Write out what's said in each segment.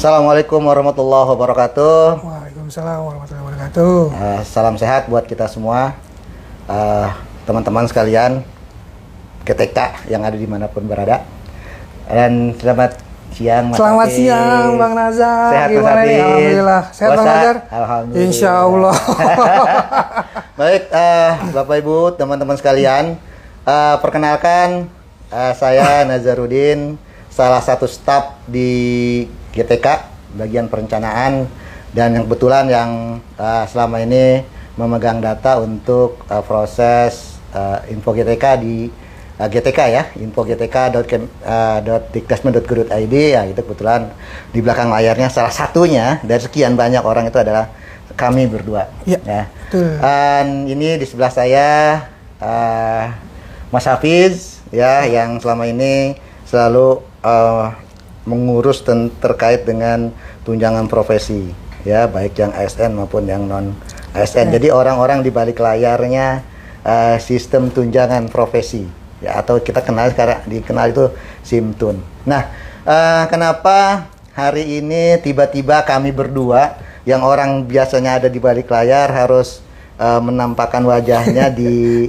Assalamualaikum warahmatullahi wabarakatuh. Waalaikumsalam warahmatullahi wabarakatuh. Salam sehat buat kita semua, teman-teman sekalian, GTK yang ada dimanapun berada. Dan selamat siang, Mas Selamat Hafiz. siang, Bang Nazar. Sehat, Mas Gimana nih? Hafiz? Alhamdulillah. Sehat, Bang Puasa? Nazar? Alhamdulillah. Insya Allah. Baik, Bapak Ibu, teman-teman sekalian, perkenalkan saya Nazarudin, salah satu staf di GTK bagian perencanaan, dan yang kebetulan yang selama ini memegang data untuk proses info GTK di GTK ya, info.gtk.dikdasmen.go.id ya, itu kebetulan di belakang layarnya salah satunya dari sekian banyak orang itu adalah kami berdua. Ya, Ya. betul. Dan ini di sebelah saya Mas Hafiz ya, yang selama ini selalu mengurus terkait dengan tunjangan profesi ya, baik yang ASN maupun yang non ASN. Jadi orang-orang di balik layarnya sistem tunjangan profesi ya, atau kita kenal sekarang dikenal itu Simtun. Nah, kenapa hari ini tiba-tiba kami berdua yang orang biasanya ada di balik layar harus menampakkan wajahnya di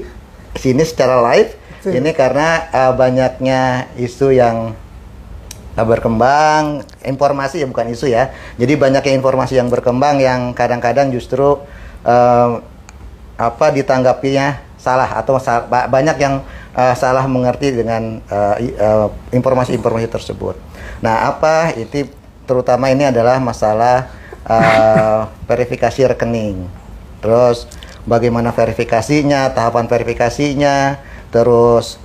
sini secara live? Ini karena banyaknya isu yang berkembang, informasi ya, bukan isu ya. Jadi banyaknya informasi yang berkembang yang kadang-kadang justru ditanggapinya salah, atau banyak yang salah mengerti dengan informasi-informasi tersebut. Nah, itu terutama ini adalah masalah verifikasi rekening. Terus bagaimana verifikasinya, tahapan verifikasinya, terus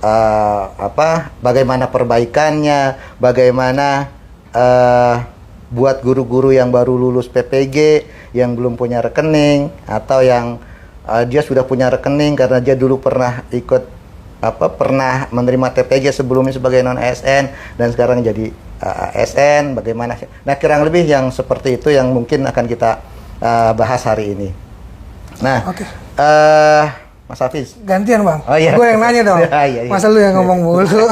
bagaimana perbaikannya, bagaimana buat guru-guru yang baru lulus PPG yang belum punya rekening, atau yang dia sudah punya rekening karena dia dulu pernah pernah menerima TPG sebelumnya sebagai non ASN dan sekarang jadi ASN, bagaimana. Nah, kurang lebih yang seperti itu yang mungkin akan kita bahas hari ini. Nah, Mas Hafiz. Gantian, Bang. Oh, iya. Gue yang nanya dong. Iya. Masa lu yang ngomong mulu?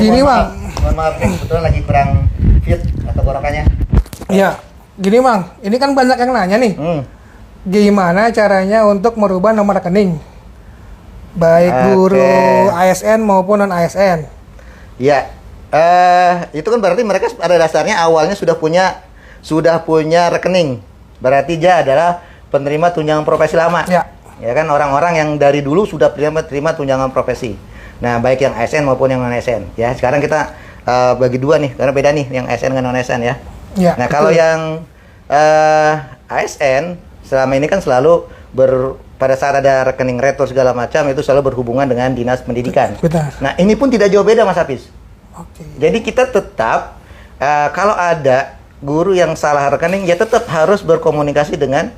Gini, Bang. Mohon maaf, kebetulan lagi kurang fit tenggorokannya. Iya. Gini, Bang. Ini kan banyak yang nanya nih. Gimana caranya untuk merubah nomor rekening? Baik guru ASN maupun non ASN. Iya. Itu kan berarti mereka pada dasarnya awalnya sudah punya rekening. Berarti dia adalah penerima tunjangan profesi lama. Ya kan, orang-orang yang dari dulu sudah terima tunjangan profesi. Nah, baik yang ASN maupun yang non ASN. Ya, sekarang kita bagi dua nih, karena beda nih yang ASN dengan non ASN ya. Nah, betul. Kalau yang ASN selama ini kan selalu pada saat ada rekening retur segala macam itu selalu berhubungan dengan dinas pendidikan. Benar. Nah, ini pun tidak jauh beda, Mas Hafiz. Oke. Jadi kita tetap kalau ada guru yang salah rekening, ya tetap harus berkomunikasi dengan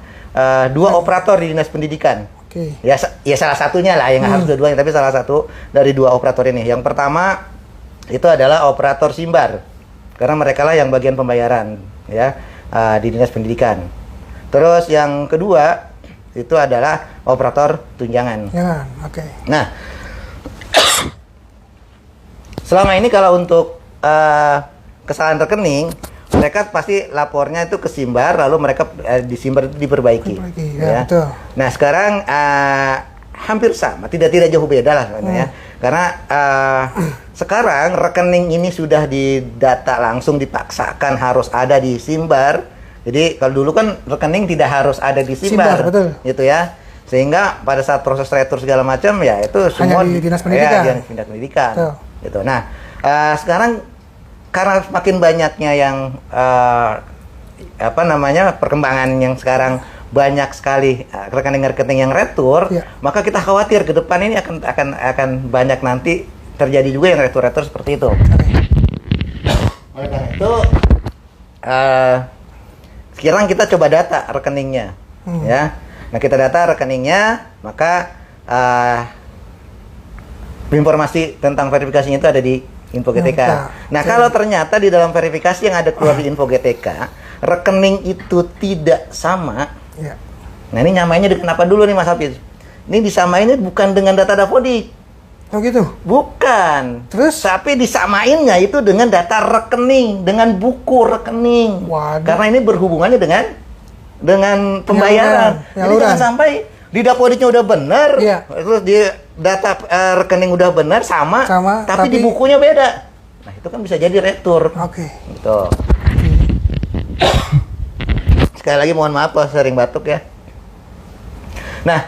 dua operator di dinas pendidikan. Oke. Ya salah satunya lah, yang harus dua-duanya, tapi salah satu dari dua operator ini. Yang pertama itu adalah operator Simbar, karena mereka lah yang bagian pembayaran ya di dinas pendidikan. Terus yang kedua itu adalah operator tunjangan. Ya, oke. Nah, selama ini kalau untuk kesalahan rekening, mereka pasti lapornya itu ke Simbar, lalu mereka di Simbar itu diperbaiki. Ya, betul. Nah, sekarang hampir sama, tidak jauh beda lah sebenarnya. Karena sekarang rekening ini sudah didata langsung, dipaksakan harus ada di Simbar. Jadi kalau dulu kan rekening tidak harus ada di Simbar, betul. Gitu ya. Sehingga pada saat proses retur segala macam ya itu semua di dinas pendidikan. Ya, dinas pendidikan. Gitu. Nah, sekarang karena makin banyaknya yang perkembangan yang sekarang banyak sekali rekening-rekening yang retur, maka kita khawatir ke depan ini akan banyak nanti terjadi juga yang retur-retur seperti itu. Oleh karena itu, sekarang kita coba data rekeningnya, ya. Nah, kita data rekeningnya, maka informasi tentang verifikasinya itu ada di Info GTK. Nah, kalau ternyata di dalam verifikasi yang ada keluar di Info GTK, rekening itu tidak sama. Nah, ini nyamainnya kenapa dulu nih, Mas Hafiz? Ini disamainnya bukan dengan data Dapodik. Oh gitu? Bukan. Terus? Tapi disamainnya itu dengan data rekening, dengan buku rekening. Waduh. Karena ini berhubungannya dengan pembayaran. Jadi Penyaluran. jangan sampai di depositnya udah benar, Iya. terus di data rekening udah benar sama, tapi di bukunya beda. Nah itu kan bisa jadi retur. Oke. Gitu. Sekali lagi mohon maaf kalau sering batuk ya. Nah,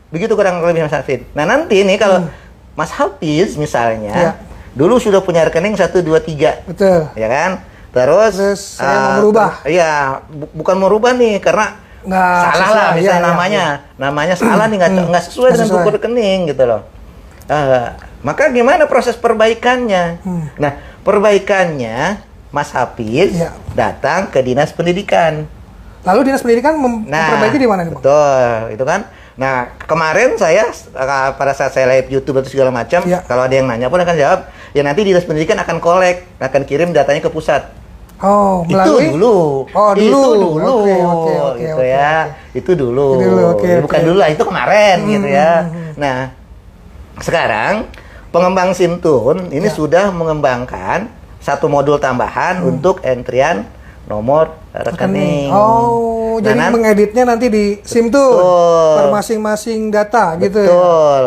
begitu kurang lebih Mas Hafid. Nah nanti nih kalau Mas Hafiz misalnya, Iya. dulu sudah punya rekening 1, 2, 3. Betul. Ya kan? Terus saya mau merubah. Iya, bukan merubah nih karena Nggak salah sesuai, lah misalnya iya, namanya. Namanya salah nih nggak sesuai dengan buku rekening gitu loh. Maka gimana proses perbaikannya? Nah, perbaikannya Mas Hafiz datang ke Dinas Pendidikan. Lalu Dinas Pendidikan memperbaiki di mana nih, Bang? Betul, itu kan. Nah, kemarin saya pada saat saya live YouTube atau segala macam, kalau ada yang nanya pun akan jawab, ya nanti Dinas Pendidikan akan akan kirim datanya ke pusat. Oh, melalui? Itu dulu. Oh, dulu. Itu dulu. Oke, Gitu ya. Itu dulu. Oke, bukan dulu lah, itu kemarin gitu ya. Nah, sekarang pengembang Simtun ini sudah mengembangkan satu modul tambahan untuk entrian nomor rekening. Oh, jadi mengeditnya nanti di Simtun per masing-masing data gitu. Betul.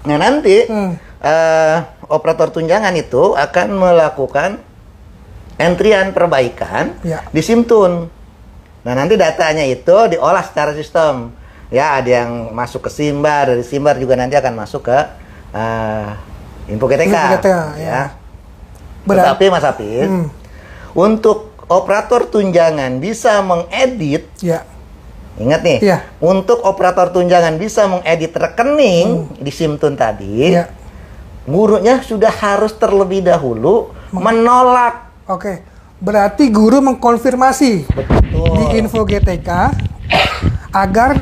Nah, nanti operator tunjangan itu akan melakukan entrian perbaikan di Simtun. Nah, nanti datanya itu diolah secara sistem. Ya, ada yang masuk ke Simbar, dari Simbar juga nanti akan masuk ke Info GTK. Ya. Tetapi Mas Hafiz, untuk operator tunjangan bisa mengedit, ingat nih, untuk operator tunjangan bisa mengedit rekening di Simtun tadi, gurunya sudah harus terlebih dahulu menolak. Oke, berarti guru mengkonfirmasi di Info GTK agar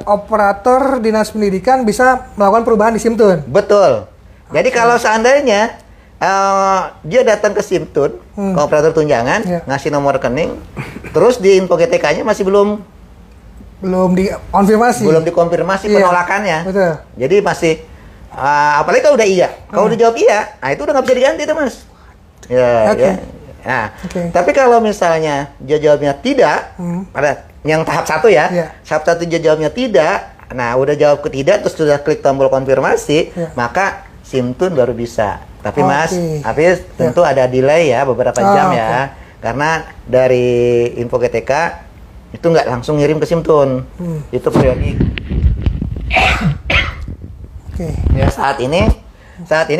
operator Dinas Pendidikan bisa melakukan perubahan di Simtun. Betul. Jadi kalau seandainya dia datang ke Simtun, ke operator tunjangan, ngasih nomor rekening, terus di Info GTK-nya masih belum dikonfirmasi. Belum dikonfirmasi penolakannya. Betul. Jadi masih apalagi kalau udah iya. Kalau udah jawab iya, nah itu udah nggak bisa diganti tuh, Mas. Ya, ya. Nah, tapi kalau misalnya dia jawabnya tidak, pada yang tahap 1 ya, tahap 1 dia jawabnya tidak, nah udah jawab ke tidak, terus sudah klik tombol konfirmasi, maka Simtun baru bisa. Tapi Mas Hafiz tentu ada delay ya, beberapa jam ya, karena dari Info GTK itu nggak langsung ngirim ke Simtun, itu periodik. Ya, saat ini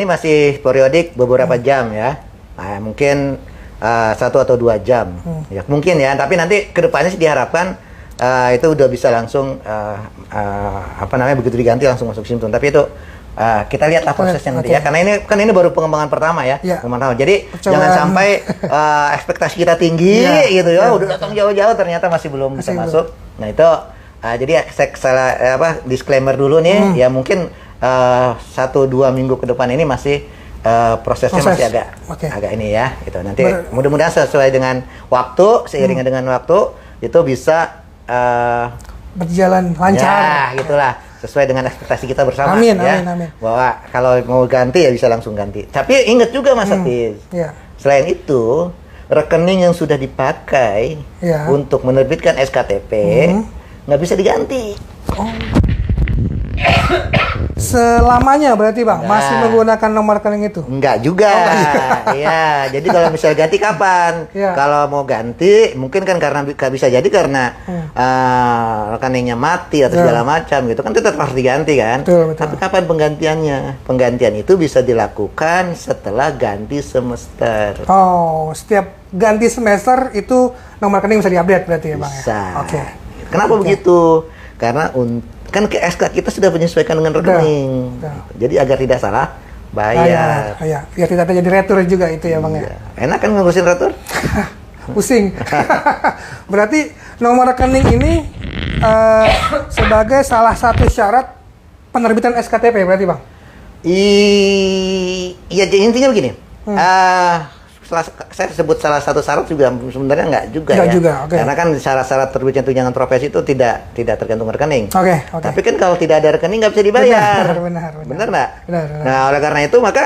masih periodik beberapa jam ya. Nah, mungkin 1 atau 2 jam, ya mungkin ya. Tapi nanti kedepannya sih diharapkan itu udah bisa langsung begitu diganti langsung masuk Simtun. Tapi itu kita lihatlah prosesnya nanti ya. Karena ini baru pengembangan pertama ya. Jadi jangan sampai ekspektasi kita tinggi gitu ya. Udah datang jauh-jauh ternyata masih belum bisa masuk. Nah itu jadi saya disclaimer dulu nih. Ya mungkin 1-2 minggu ke depan ini masih prosesnya masih agak ini ya gitu. Nanti mudah-mudahan sesuai dengan waktu, seiringnya dengan waktu itu bisa berjalan lancar. Ya, gitulah. Sesuai dengan ekspektasi kita bersama. Amin, ya. amin. Bahwa kalau mau ganti ya bisa langsung ganti. Tapi ingat juga Mas Hafiz. Selain itu, rekening yang sudah dipakai untuk menerbitkan SKTP nggak bisa diganti. Selamanya berarti Bang, masih menggunakan nomor rekening itu? Enggak juga. Iya, jadi kalau misalnya ganti kapan? Kalau mau ganti, mungkin kan karena bisa jadi karena rekeningnya mati atau segala macam gitu kan tetap harus diganti kan. Betul. Tapi kapan penggantiannya? Penggantian itu bisa dilakukan setelah ganti semester. Oh, setiap ganti semester itu nomor rekening bisa diupdate berarti ya Bang? Bisa. Kenapa begitu? Karena kan ke SK kita sudah menyesuaikan dengan rekening. Jadi agar tidak salah bayar. Biar tidak terjadi retur juga itu ya Bang ya. Enak kan ngurusin retur? Pusing. Berarti nomor rekening ini sebagai salah satu syarat penerbitan SKTP berarti Bang? Iya, intinya begini. saya sebut salah satu syarat juga sebenarnya nggak juga Nggak ya. juga, oke. Karena kan syarat-syarat terbitnya tunjangan profesi itu tidak tergantung rekening. Oke. Tapi kan kalau tidak ada rekening nggak bisa dibayar. Benar. Benar nggak? Benar. Nah, oleh karena itu maka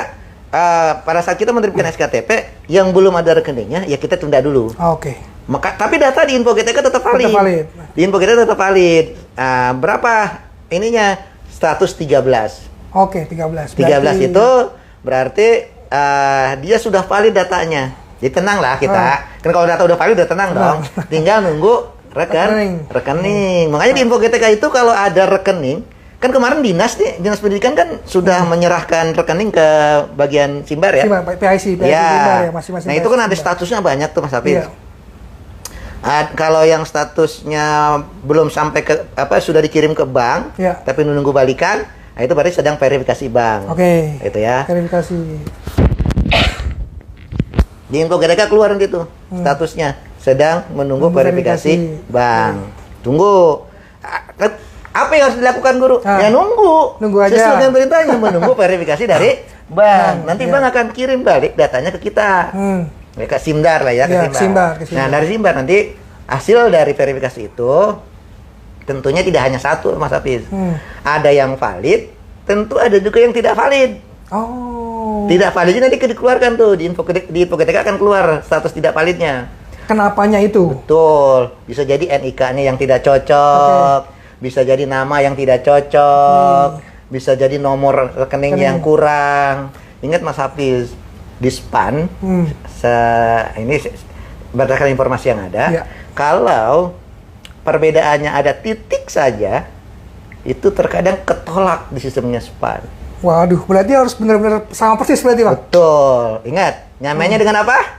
pada saat kita menerbitkan SKTP yang belum ada rekeningnya, ya kita tunda dulu. Oke. Tapi data di Info GTK tetap valid. Di Info GTK tetap valid. Berapa ininya? Status 13. Oke, 13. 13 itu berarti dia sudah valid datanya. Jadi tenang lah kita. Kan kalau data udah valid udah tenang dong. Tinggal nunggu rekening. Makanya di Info GTK itu kalau ada rekening, kan kemarin dinas pendidikan kan sudah menyerahkan rekening ke bagian Simbar ya. Simbar, PIC Ya. Simbar ya, masing-masing. Nah, itu kan ada statusnya banyak tuh Mas Hafiz. Iya. Kalau yang statusnya belum sampai ke sudah dikirim ke bank, Iya. tapi menunggu balikan, nah itu berarti sedang verifikasi bank. Oke. Itu ya. Verifikasi. Di Info GTK keluar gitu statusnya sedang menunggu verifikasi bank. Tunggu. Apa yang harus dilakukan guru? Ya nunggu. Nunggu aja. Sesuai dengan perintahnya menunggu verifikasi dari bank. Nanti iya. bank akan kirim balik datanya ke kita. Ke Simdar lah ya, ke Simbar. Nah, dari Simbar nanti hasil dari verifikasi itu tentunya tidak hanya satu Mas Hafiz. Ada yang valid, tentu ada juga yang tidak valid. Oh. Tidak validnya nanti dikeluarkan tuh di Info GTK akan keluar status tidak validnya. Kenapanya itu? Betul. Bisa jadi NIK-nya yang tidak cocok, bisa jadi nama yang tidak cocok, bisa jadi nomor rekening yang kurang. Ingat Mas Hafiz, di SPAN ini berdasarkan informasi yang ada, kalau perbedaannya ada titik saja, itu terkadang ketolak di sistemnya SPAN. Waduh, berarti harus benar-benar sama persis berarti, Bang? Betul. Ingat, nyamainya dengan apa?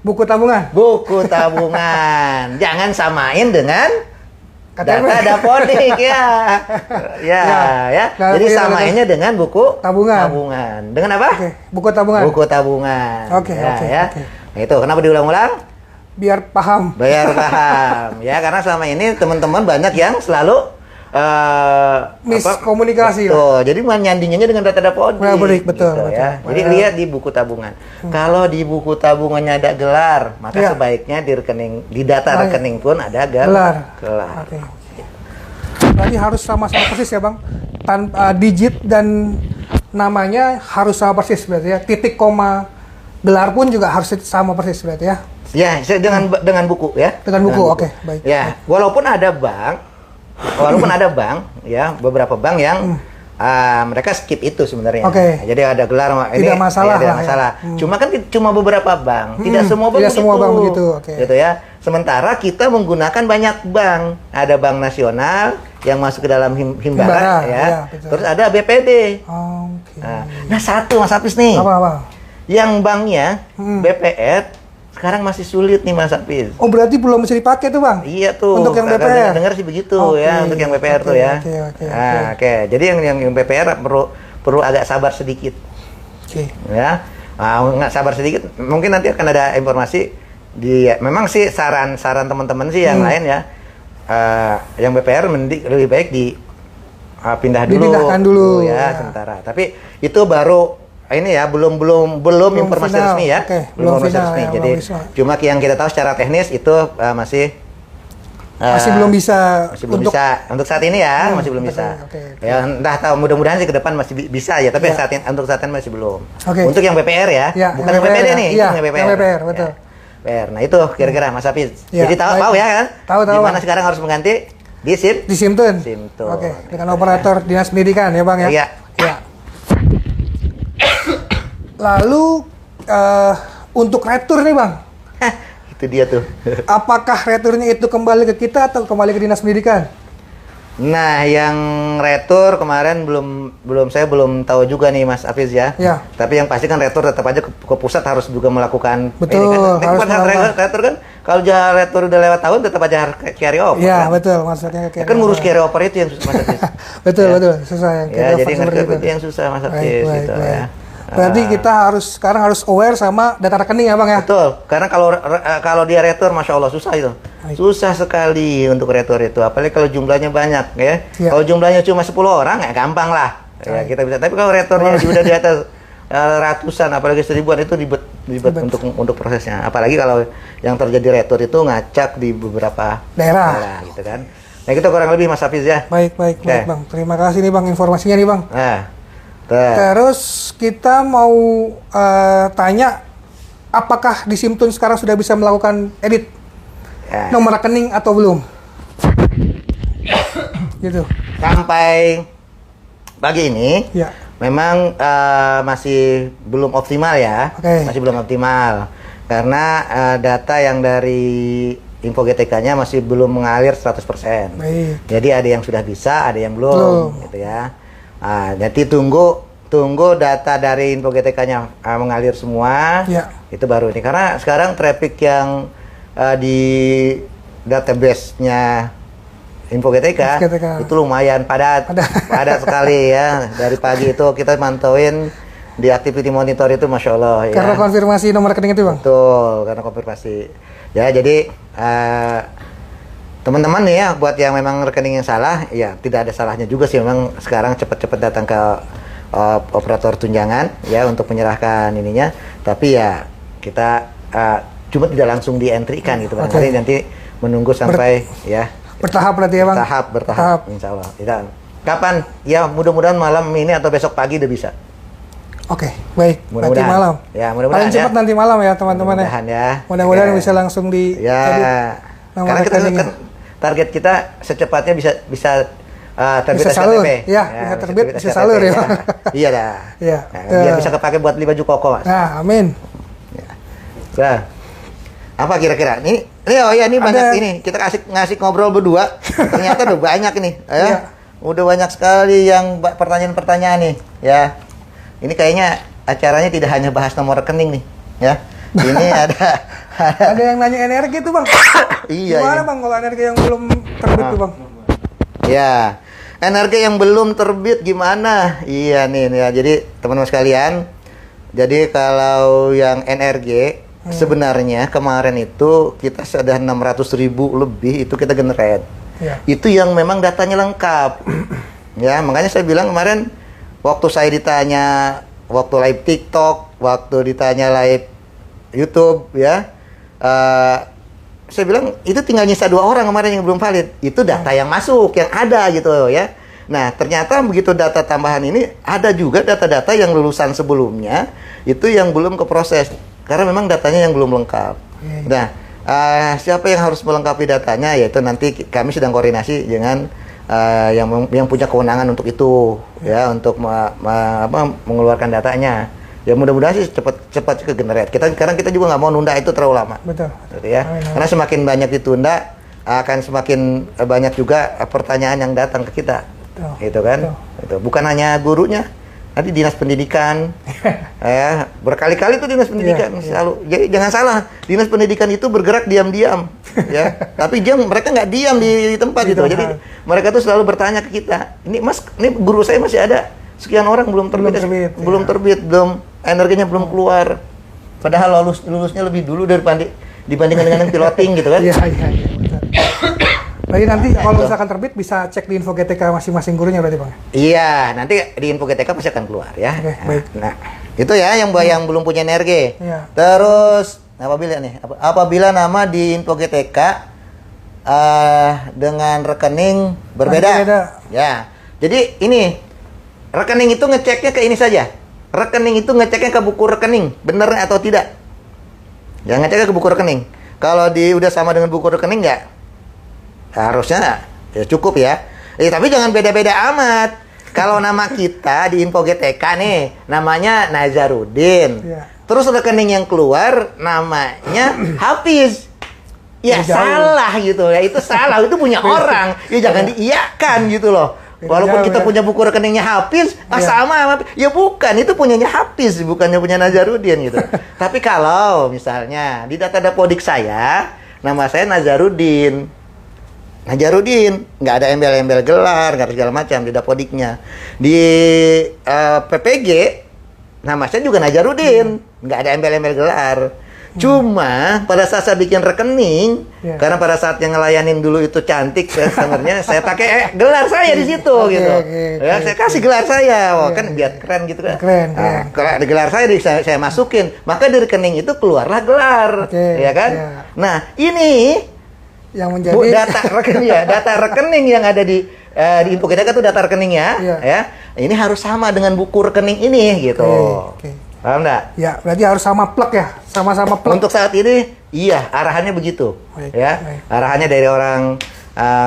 Buku tabungan. Buku tabungan. Jangan samain dengan KTP. data dapodik ya. Ya. Jadi samainnya dengan buku tabungan. Dengan apa? Oke, buku tabungan. Buku tabungan. Oke. Nah, itu kenapa diulang-ulang? Biar paham. Ya, karena selama ini teman-teman banyak yang selalu miskomunikasi. Betul. Jadi menyandingannya dengan data dapodik. Betul. Ya. Jadi lihat di buku tabungan. Kalau di buku tabungannya ada gelar, maka sebaiknya di data rekening pun ada gelar. Oke. Berarti harus sama-sama persis ya, Bang. Tanpa digit dan namanya harus sama persis berarti ya. Titik koma gelar pun juga harus sama persis berarti ya. Ya, dengan buku ya. Dengan buku. Oke, baik. Ya, walaupun ada bank ya, beberapa bank yang mereka skip itu sebenarnya. Jadi ada gelar ini tidak masalah. Tidak masalah. Cuma kan cuma beberapa bank, tidak semua bank begitu. Gitu ya. Sementara kita menggunakan banyak bank. Ada bank nasional yang masuk ke dalam Himbara ya. Terus ada BPD. Nah, satu Mas Hafiz nih. Apa? Yang banknya BPR sekarang masih sulit nih Mas Hafiz. Oh, berarti belum bisa dipakai tuh, Bang? Iya tuh. Untuk yang BPR? Dengar sih begitu ya, untuk yang BPR tuh ya. Oke. Jadi yang BPR perlu agak sabar sedikit. Ya. Nggak sabar sedikit, mungkin nanti akan ada informasi memang sih saran teman-teman sih yang lain ya. Yang BPR lebih baik dipindahkan dulu ya sementara. Tapi itu baru ini ya belum informasi final. resmi ya. Belum informasi resmi. Ya, jadi cuma yang kita tahu secara teknis itu masih belum bisa untuk saat ini ya, masih belum bisa. Ya entah tahu, mudah-mudahan sih ke depan masih bisa ya, tapi untuk saat ini masih belum. Untuk yang BPR ya, bukan yang BPD nih, yang BPR betul. BPR. Nah, itu kira-kira Mas Hafiz. Jadi tahu ya kan? Tahu. Gimana sekarang harus mengganti di Simtun. Oke, dengan operator Dinas Pendidikan ya, Bang ya. Iya. Lalu untuk retur nih, Bang. Itu dia tuh. Apakah returnya itu kembali ke kita atau kembali ke Dinas Pendidikan? Nah, yang retur kemarin saya belum tahu juga nih Mas Hafiz ya. Tapi yang pasti kan retur tetap aja ke pusat harus juga melakukan. Betul. Retur kan kalau retur udah lewat tahun tetap aja harus carry over. Iya, betul, maksudnya carry over. Kan ngurus carry over itu yang susah Mas Hafiz. betul, susah yang carry over. Jadi itu yang susah Mas Hafiz gitu ya. Berarti kita sekarang harus aware sama data rekening ya, Bang ya? Betul, karena kalau dia retur, Masya Allah susah itu. Susah sekali untuk retur itu, apalagi kalau jumlahnya banyak ya. Kalau jumlahnya cuma 10 orang, ya gampang lah. Ya, kita bisa. Tapi kalau returnya sudah di atas ratusan, apalagi 1000-an itu ribet untuk prosesnya. Apalagi kalau yang terjadi retur itu ngacak di beberapa daerah gitu kan. Nah, itu kurang lebih Mas Hafiz ya. Baik Bang. Terima kasih nih Bang informasinya nih Bang. Nah, terus kita mau tanya, apakah di Simtun sekarang sudah bisa melakukan edit nomor rekening atau belum? Gitu. Sampai pagi ini ya. Memang masih belum optimal ya. Masih belum optimal karena data yang dari info GTK-nya masih belum mengalir 100%. Baik. Jadi ada yang sudah bisa, ada yang belum gitu ya. Nanti tunggu data dari info GTK-nya mengalir semua. Ya. Itu baru ini karena sekarang traffic yang di database-nya info GTK itu lumayan padat sekali ya. Dari pagi itu kita mantauin di activity monitor itu, masya Allah. Karena konfirmasi nomor rekening itu Bang. Betul, karena konfirmasi. Ya, jadi teman-teman nih ya, buat yang memang rekening yang salah, ya tidak ada salahnya juga sih memang sekarang cepat-cepat datang ke operator tunjangan ya untuk menyerahkan ininya. Tapi ya kita cuma tidak langsung di-entry-kan gitu. Barangkali nanti menunggu sampai ya. Bertahap berarti ya Bang? Bertahap. Insya Allah. Kapan? Ya mudah-mudahan malam ini atau besok pagi udah bisa. Oke, baik. Nanti malam. Ya, mudah-mudahan. Paling cepat nanti malam ya teman-teman ya. Mudah-mudahan bisa langsung di karena kita kan target kita secepatnya bisa terbit salur. SKTP. Ya, bisa terbit, bisa salur ya. Iya dah. Iya. Biar bisa kepake buat beli baju koko, Mas. Nah, amin. Nah, apa kira-kira? Ini banyak ini. Kita ngasih ngobrol berdua. Ternyata udah banyak ini, ya. Udah banyak sekali yang pertanyaan-pertanyaan nih, ya. Ini kayaknya acaranya tidak hanya bahas nomor rekening nih, ya. Ini ada yang nanya energi tuh Bang. Iya. Gimana Bang kalau energi yang belum terbit tuh Bang? Ya, energi yang belum terbit gimana? Iya nih ya. Jadi teman-teman sekalian, jadi kalau yang NRG sebenarnya kemarin itu kita sudah 600.000 lebih itu kita generate. Ya. Itu yang memang datanya lengkap. Ya, makanya saya bilang kemarin waktu saya ditanya waktu live TikTok, waktu ditanya live YouTube ya, saya bilang itu tinggal nyisa 2 orang kemarin yang belum valid. Itu data yang masuk, yang ada gitu ya. Nah, ternyata begitu data tambahan ini ada juga data-data yang lulusan sebelumnya itu yang belum keproses. Karena memang datanya yang belum lengkap. Nah, siapa yang harus melengkapi datanya? Yaitu nanti kami sedang koordinasi dengan yang punya kewenangan untuk itu, ya, untuk mengeluarkan datanya. Ya mudah-mudahan sih cepat ke generate. Sekarang kita juga nggak mau nunda itu terlalu lama. Betul. Gitu ya. Karena semakin banyak ditunda, akan semakin banyak juga pertanyaan yang datang ke kita. Gitu kan? Itu bukan hanya gurunya. Nanti dinas pendidikan, ya berkali-kali tuh dinas pendidikan selalu. Jadi jangan salah, dinas pendidikan itu bergerak diam-diam, ya. Tapi mereka nggak diam di tempat gitu. Jadi mereka tuh selalu bertanya ke kita, ini Mas, ini guru saya masih ada sekian orang belum terbit, belum energinya belum keluar. Padahal lulusnya lebih dulu dibandingkan dengan yang piloting gitu kan? Iya. Jadi nanti kalau misalkan terbit bisa cek di info GTK masing-masing gurunya berarti Bang? Iya, nanti di info GTK pasti akan keluar ya. Oke, baik. Nah, itu ya yang belum punya energi. Iya. Terus apabila nama di info GTK dengan rekening berbeda. Ya. Jadi ini rekening itu ngeceknya ke ini saja. Rekening itu ngeceknya ke buku rekening, benar atau tidak? Jangan ngeceknya ke buku rekening. Kalau udah sama dengan buku rekening nggak? Harusnya ya cukup ya. Tapi jangan beda-beda amat. Kalau nama kita di info GTK nih, namanya Nazarudin. Ya. Terus rekening yang keluar namanya Hafiz. Ya salah gitu ya. Itu salah, itu punya orang. Ya jangan diiyakan gitu loh. Walaupun kita punya buku rekeningnya Hafiz, sama. Ya bukan, itu punyanya Hafiz, bukannya punya Nazarudin gitu. Tapi kalau misalnya di data Dapodik saya, nama saya Nazarudin, nggak ada embel-embel gelar, nggak ada segala macam di Dapodiknya. Di PPG, nama saya juga Nazarudin, nggak ada embel-embel gelar. Cuma pada saat saya bikin rekening, Ya. karena pada saat yang ngelayanin dulu itu cantik customernya, saya pakai gelar saya di situ Oke, gitu. oke, Ya, oke. saya kasih gelar saya, wah Iya, kan iya. biar keren gitu kan. Keren, Nah, keren. kalau ada gelar saya masukin, maka di rekening itu keluarlah gelar, Oke, ya kan? iya. Nah ini Yang menjadi data rekening ya, data rekening yang ada di info kita itu data rekeningnya, Iya. ya. Ini harus sama dengan buku rekening ini gitu. Oke. Paham nggak? Ya, berarti harus sama plug ya, sama-sama plug. Untuk saat ini, iya arahannya begitu, Baik, ya. baik. Arahannya dari orang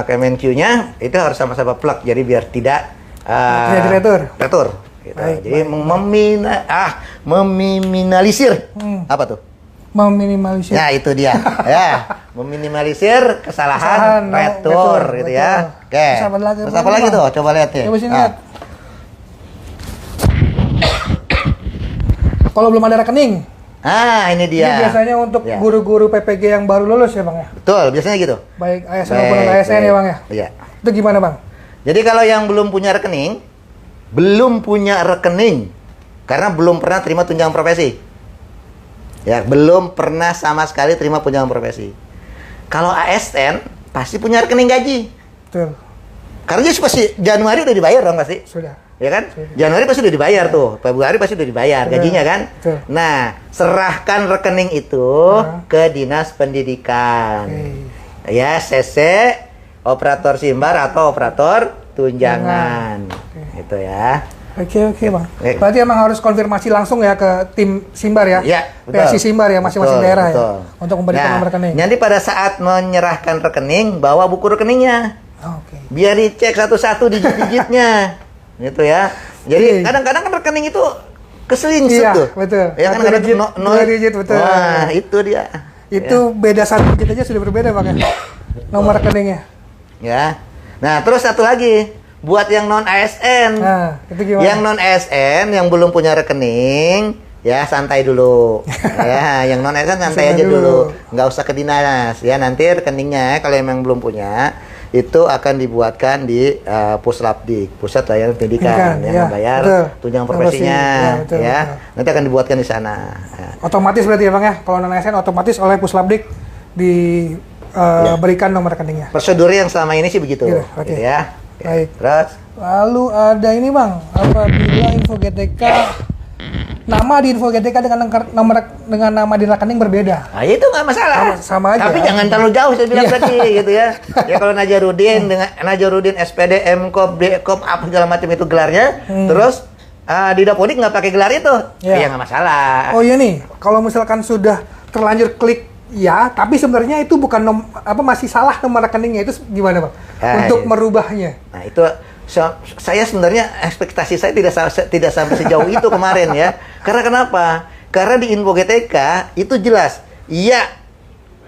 Kemenq-nya itu harus sama-sama plug, jadi biar tidak Tidak diretur. retur. Gitu. Baik, Jadi meminimalisir apa tuh? Meminimalisir. Ya itu dia, ya meminimalisir kesalahan Kesalahan, retur, retur, gitu ya. betul. Oke. Terus apa lagi, tuh? Bang? Coba lihat nih. Coba sini Nah. lihat. Kalau belum ada rekening, Ini dia. ini biasanya untuk Ya. guru-guru PPG yang baru lulus ya Bang ya? Betul, biasanya gitu. Baik ASN maupun ASN ya Bang ya? Iya. Itu gimana Bang? Jadi kalau yang belum punya rekening, karena belum pernah terima tunjangan profesi. Ya, belum pernah sama sekali terima tunjangan profesi. Kalau ASN pasti punya rekening gaji. Betul, Karena dia pasti Januari udah dibayar dong pasti. sudah. Ya kan? Sudah. Januari pasti udah dibayar tuh. Februari pasti udah dibayar Betul. gajinya kan? Betul. Nah, serahkan rekening itu ke Dinas Pendidikan. Oke. Ya, CC, operator Simbar atau operator tunjangan. Gitu ya. Oke Bang. Oke. Berarti emang harus konfirmasi langsung ya ke tim Simbar ya? Ya, betul. PSI Simbar ya, masing-masing Betul, daerah betul. ya? Untuk memberikan nomor rekening. Nanti pada saat menyerahkan rekening, bawa buku rekeningnya. Oke. Biar dicek satu-satu digit-digitnya. Gitu ya. Jadi Oke. kadang-kadang kan rekening itu keselingsut Iya, tuh. betul. Ya kan Satu ada digit, dua digit, betul. Wah, itu dia. Itu beda satu digit aja sudah berbeda Bang ya? Nomor rekeningnya. Ya. Nah, terus satu lagi. Buat yang non ASN. Nah, itu gimana? Yang non ASN yang belum punya rekening, ya santai dulu. Ya, yang non ASN santai aja Santai dulu. dulu. Nggak usah ke dinas. Ya, nanti rekeningnya kalau emang belum punya, itu akan dibuatkan di Puslapdik, Pusat Layanan Pendidikan, yang ya, membayar betul. tunjangan Yang profesinya. pasti, ya, betul, Ya, betul. nanti akan dibuatkan di sana. Ya. Otomatis berarti ya Bang ya? Kalau non ASN otomatis oleh Puslapdik diberikan nomor rekeningnya. Prosedur yang selama ini sih begitu. Gitu, oke. Gitu ya. Oke. Baik. Terus Lalu ada ini Bang, apabila info GTK nama di info GTK dengan nama di rekening berbeda. nah, itu nggak masalah. Sama aja. Tapi jangan terlalu jauh saya bilang Iya. tadi gitu ya. Ya kalau Najarudin SPD, MKOP, DKOP apa segala macam itu gelarnya, terus di Dapodik nggak pakai gelar itu, Iya. ya nggak masalah. Oh iya nih, kalau misalkan sudah terlanjur klik ya, tapi sebenarnya itu bukan masih salah nomor rekeningnya, itu gimana Bang? Untuk iya. merubahnya. Nah itu saya sebenarnya ekspektasi saya tidak sampai sejauh itu kemarin ya. Karena kenapa? Karena di info GTK itu jelas, iya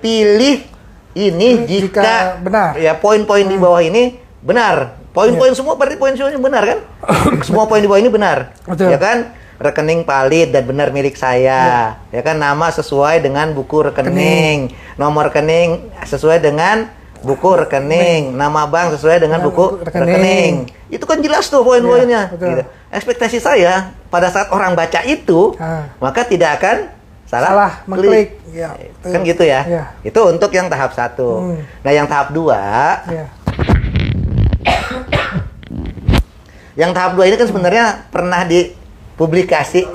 pilih ini jika benar. ya poin-poin di bawah ini benar. Poin-poin semua berarti poin semuanya benar kan? Semua poin di bawah ini benar. Betul. Ya kan? Rekening valid dan benar milik saya. Ya kan, nama sesuai dengan buku rekening. Nomor rekening sesuai dengan buku rekening, nama bank sesuai dengan buku rekening. Itu kan jelas tuh poin-poinnya. Iya, betul. Gitu. Ekspektasi saya pada saat orang baca itu, maka tidak akan salah mengklik. Ya, kan gitu ya. Iya. Itu untuk yang tahap 1. Nah, yang tahap 2, Ya. yang tahap 2 ini kan sebenarnya pernah dipublikasi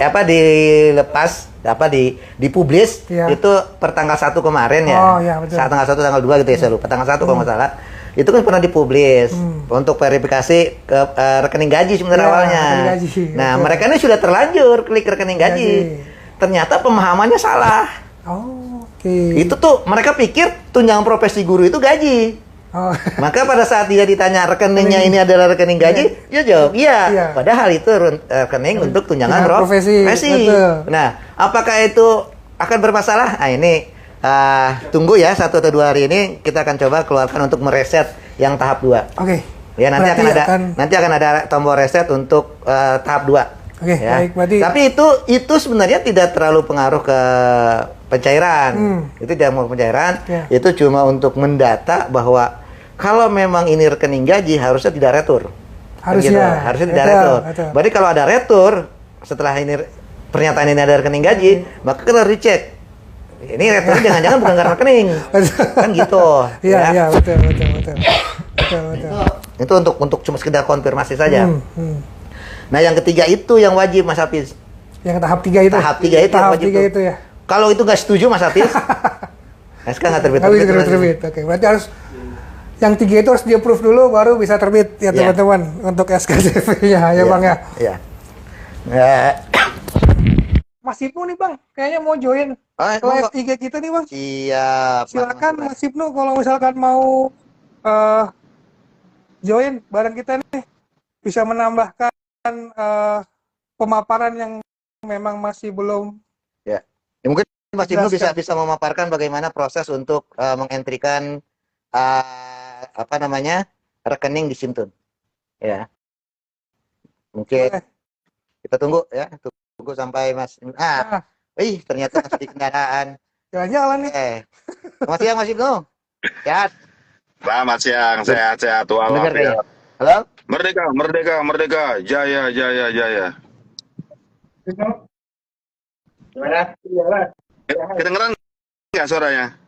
dipublis Iya. itu per tanggal 1 kemarin ya. Oh, iya, betul. Saat tanggal 1 tanggal 2 gitu ya, saya lupa. Tanggal 1 kalau nggak salah. Itu kan pernah dipublis untuk verifikasi ke rekening gaji sebenarnya Iya, awalnya. rekening gaji, Nah, betul. mereka ini sudah terlanjur klik rekening gaji. Ternyata pemahamannya salah. Oh, oke. Itu tuh mereka pikir tunjangan profesi guru itu gaji. Oh. Maka pada saat dia ditanya rekeningnya ini adalah rekening gaji, dia jawab iya. Iya. Padahal itu rekening untuk tunjangan Tunjangan profesi, betul. Nah, apakah itu akan bermasalah? Nah, ini tunggu ya 1 atau 2 hari ini kita akan coba keluarkan untuk mereset yang tahap 2. Oke. Ya, nanti Berarti akan ada tombol reset untuk tahap 2. Oke, Ya. baik, berarti Tapi itu sebenarnya tidak terlalu pengaruh ke pencairan. Itu tidak mau pencairan. Ya. Itu cuma untuk mendata bahwa kalau memang ini rekening gaji harusnya tidak retur. Kan Harusnya. gitu. Harusnya tidak Betul, retur. betul. Berarti kalau ada retur setelah ini pernyataan ini ada rekening gaji, maka kita harus dicek. Ini return jangan-jangan bukan karena rekening. Kan gitu. Iya, ya. iya, betul. Betul. Itu untuk cuma sekedar konfirmasi saja. Hmm. Nah, yang ketiga itu yang wajib, Mas Hafiz. Yang tahap 3 itu. Tahap 3 itu yang Tahap wajib 3 tuh. itu ya. Kalau itu nggak setuju, Mas Hafiz, SK nggak terbit-terbit. Terbit. Oke, berarti harus yang 3 itu harus di-approve dulu baru bisa terbit ya, Iya. teman-teman, untuk SKCV-nya ya, Bang ya. Iya. Ya. Mas Ibnu nih, Bang, kayaknya mau join live IG kita nih, Bang. Siap. Silakan Mas Ibnu kalau misalkan mau join bareng kita nih, bisa menambahkan pemaparan yang memang masih belum. Ya. Mungkin Mas Ibnu Jelaskan. bisa memaparkan bagaimana proses untuk mengentrikan rekening di Simtun. Ya. Mungkin Boleh. kita tunggu ya, tunggu sampai Mas. Ternyata masih di kendaraan. Jalan-jalan nih. Selamat siang Mas Ibnu. Sehat. Selamat siang, sehat-sehat Dengar walafiat. kayaknya. Halo? Merdeka, jaya. Gimana? Kedengeran nggak suaranya?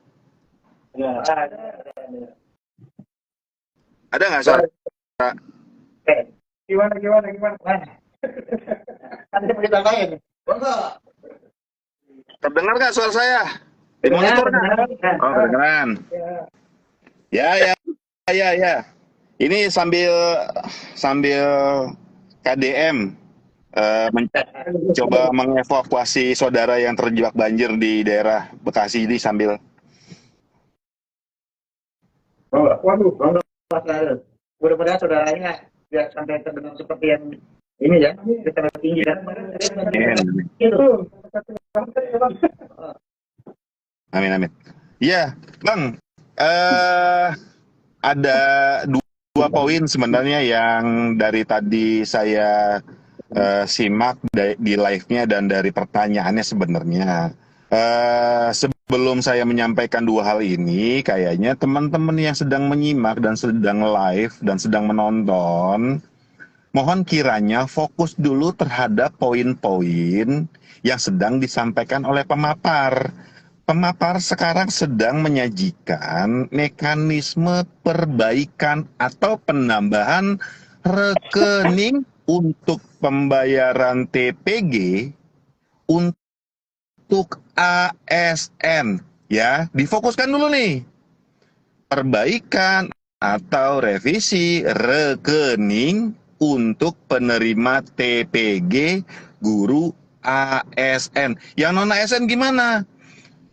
Ada nggak suara? Gimana? Ada yang mau ditambahin? Terdengar nggak suara saya? Di monitor nggak? Oh, kedengeran. Ya. Ini sambil KDM mencoba mengevakuasi saudara yang terjebak banjir di daerah Bekasi ini sambil. Waduh, mudah-mudahan saudaranya tidak sampai terdengar seperti yang ini ya, terlalu tinggi kan? Amin. Iya, Bang. Ada dua poin sebenarnya yang dari tadi saya simak di live-nya dan dari pertanyaannya sebenarnya. Sebelum saya menyampaikan dua hal ini, kayaknya teman-teman yang sedang menyimak dan sedang live dan sedang menonton, mohon kiranya fokus dulu terhadap poin-poin yang sedang disampaikan oleh pemapar. Pemapar sekarang sedang menyajikan mekanisme perbaikan atau penambahan rekening untuk pembayaran TPG untuk ASN. Ya, difokuskan dulu nih. Perbaikan atau revisi rekening untuk penerima TPG guru ASN. Yang non ASN gimana?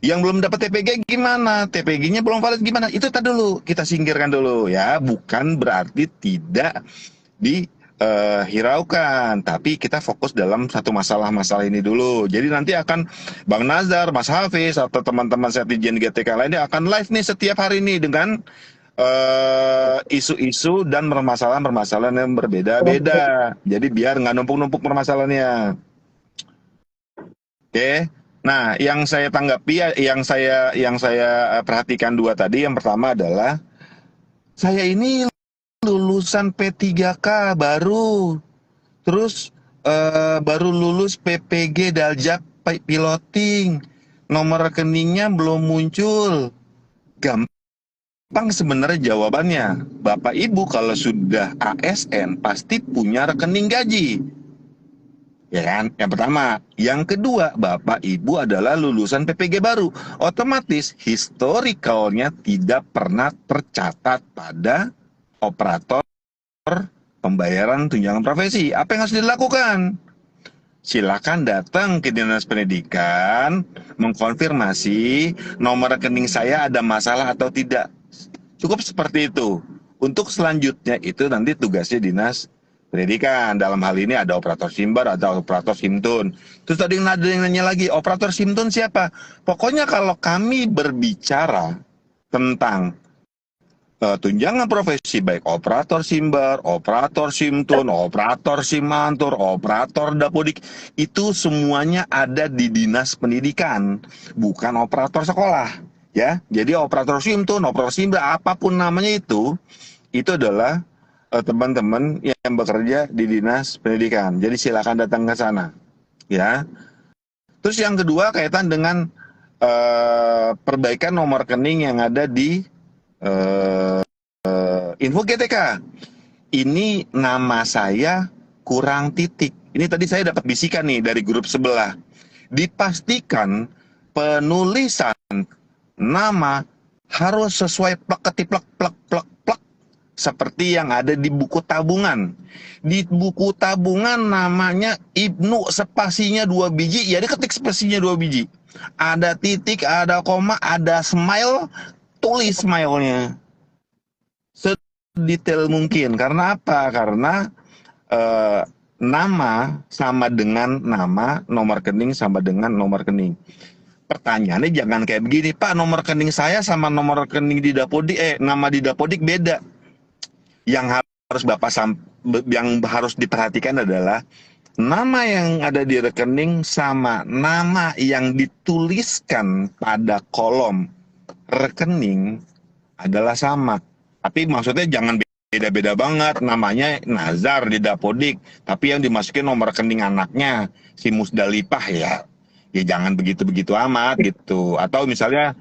Yang belum dapat TPG gimana? TPG-nya belum valid gimana? Itu tadi dulu, kita singkirkan dulu ya. Bukan berarti tidak dihiraukan, tapi kita fokus dalam satu masalah-masalah ini dulu. Jadi nanti akan Bang Nazar, Mas Hafiz, atau teman-teman Setijen GTK lainnya akan live nih setiap hari ini dengan isu-isu dan permasalahan-permasalahan yang berbeda-beda. Jadi biar nggak numpuk-numpuk permasalahannya. Oke. Nah, yang saya tanggapi, yang saya perhatikan dua tadi, yang pertama adalah saya ini lulusan P3K baru, terus baru lulus PPG Daljak piloting, nomor rekeningnya belum muncul. Gampang sebenarnya jawabannya. Bapak Ibu kalau sudah ASN pasti punya rekening gaji. Ya kan? Yang pertama. Yang kedua, Bapak Ibu adalah lulusan PPG baru. Otomatis historicalnya tidak pernah tercatat pada operator pembayaran tunjangan profesi. Apa yang harus dilakukan? Silakan datang ke Dinas Pendidikan, mengkonfirmasi nomor rekening saya ada masalah atau tidak. Cukup seperti itu. Untuk selanjutnya itu nanti tugasnya Dinas Pendidikan. Dalam hal ini ada operator Simbar, ada operator Simtun. Terus tadi ada yang nanya lagi, operator Simtun siapa? Pokoknya kalau kami berbicara tentang tunjangan profesi, baik operator Simbar, operator Simtun, operator Simantur, operator Dapodik, itu semuanya ada di Dinas Pendidikan, bukan operator sekolah. Ya, jadi operator Simtun, operator Simbar, apapun namanya itu adalah teman-teman yang bekerja di Dinas Pendidikan. Jadi silakan datang ke sana. Ya. Terus yang kedua kaitan dengan perbaikan nomor rekening yang ada di info GTK. Ini nama saya kurang titik. Ini tadi saya dapat bisikan nih dari grup sebelah. Dipastikan penulisan nama harus sesuai plek ketiplek plek plek plek seperti yang ada di buku tabungan. Di buku tabungan namanya Ibnu, spasinya 2 biji, ya diketik spasinya 2 biji. Ada titik, ada koma, ada smile, tulis smile-nya sedetail mungkin. Karena apa? Karena nama sama dengan nama, nomor rekening sama dengan nomor rekening. Pertanyaannya jangan kayak begini, Pak, nomor rekening saya sama nomor rekening di Dapodik, nama di Dapodik beda. Yang harus yang harus diperhatikan adalah nama yang ada di rekening sama nama yang dituliskan pada kolom rekening adalah sama. Tapi maksudnya jangan beda-beda banget, namanya Nazar di Dapodik, tapi yang dimasukin nomor rekening anaknya si Musdalifah, ya jangan begitu-begitu amat gitu. Atau misalnya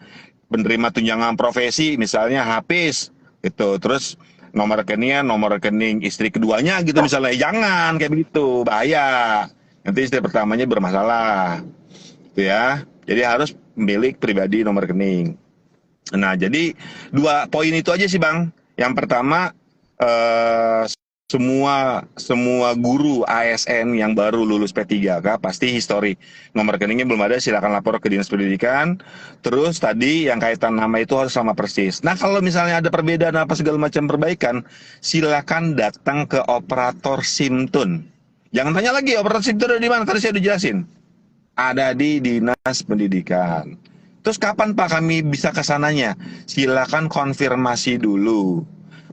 penerima tunjangan profesi misalnya Hafiz gitu, terus nomor rekeningnya nomor rekening istri keduanya gitu misalnya, jangan kayak begitu, bahaya, nanti istri pertamanya bermasalah gitu ya. Jadi harus milik pribadi nomor rekening. Nah, jadi 2 poin itu aja sih Bang. Yang pertama, semua guru ASN yang baru lulus P3K pasti histori nomor rekeningnya belum ada, silakan lapor ke Dinas Pendidikan. Terus tadi yang kaitan nama itu harus sama persis. Nah, kalau misalnya ada perbedaan apa segala macam perbaikan, silakan datang ke operator SIMTUN. Jangan tanya lagi operator SIMTUN ada di mana, tadi saya udah jelasin. Ada di Dinas Pendidikan. Terus kapan Pak kami bisa ke sananya? Silakan konfirmasi dulu.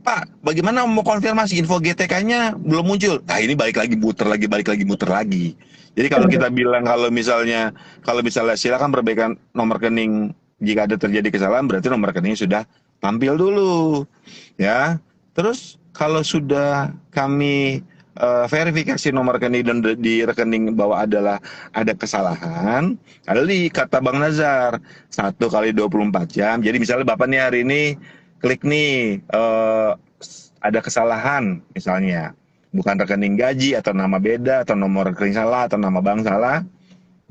Pak, bagaimana mau konfirmasi? Info GTK-nya belum muncul. Nah, ini balik lagi muter lagi. Jadi kalau kita bilang kalau misalnya silakan perbaikan nomor rekening jika ada terjadi kesalahan, berarti nomor rekeningnya sudah tampil dulu. Ya. Terus kalau sudah kami verifikasi nomor rekening dan di rekening bahwa ada kesalahan, ada di kata Bang Nazar 1 kali 24 jam. Jadi misalnya Bapak nih hari ini klik nih ada kesalahan misalnya, bukan rekening gaji atau nama beda atau nomor rekening salah atau nama bank salah,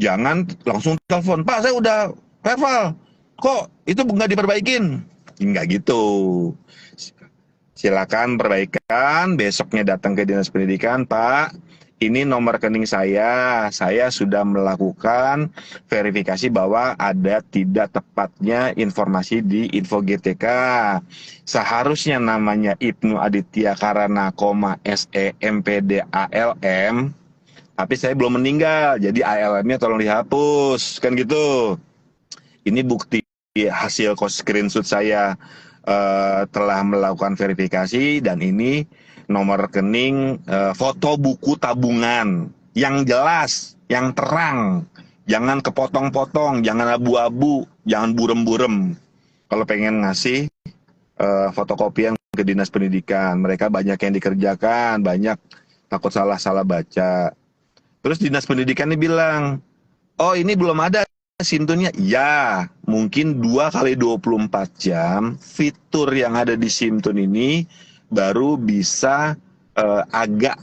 jangan langsung telepon, Pak saya udah verval kok itu nggak diperbaikin. Nggak gitu. Silakan perbaikan, besoknya datang ke Dinas Pendidikan, Pak, ini nomor rekening saya sudah melakukan verifikasi bahwa ada tidak tepatnya informasi di info GTK. Seharusnya namanya Ibnu Aditya Karana, SEMPDALM, tapi saya belum meninggal, jadi ALM-nya tolong dihapus, kan gitu. Ini bukti hasil screenshot saya telah melakukan verifikasi, dan ini nomor rekening foto buku tabungan yang jelas, yang terang, jangan kepotong-potong, jangan abu-abu, jangan burem-burem. Kalau pengen ngasih fotokopian ke Dinas Pendidikan, mereka banyak yang dikerjakan, banyak takut salah baca. Terus Dinas Pendidikan ini bilang, oh ini belum ada SIMTUNnya. Ya, mungkin 2 kali 24 jam fitur yang ada di SIMTUN ini baru bisa agak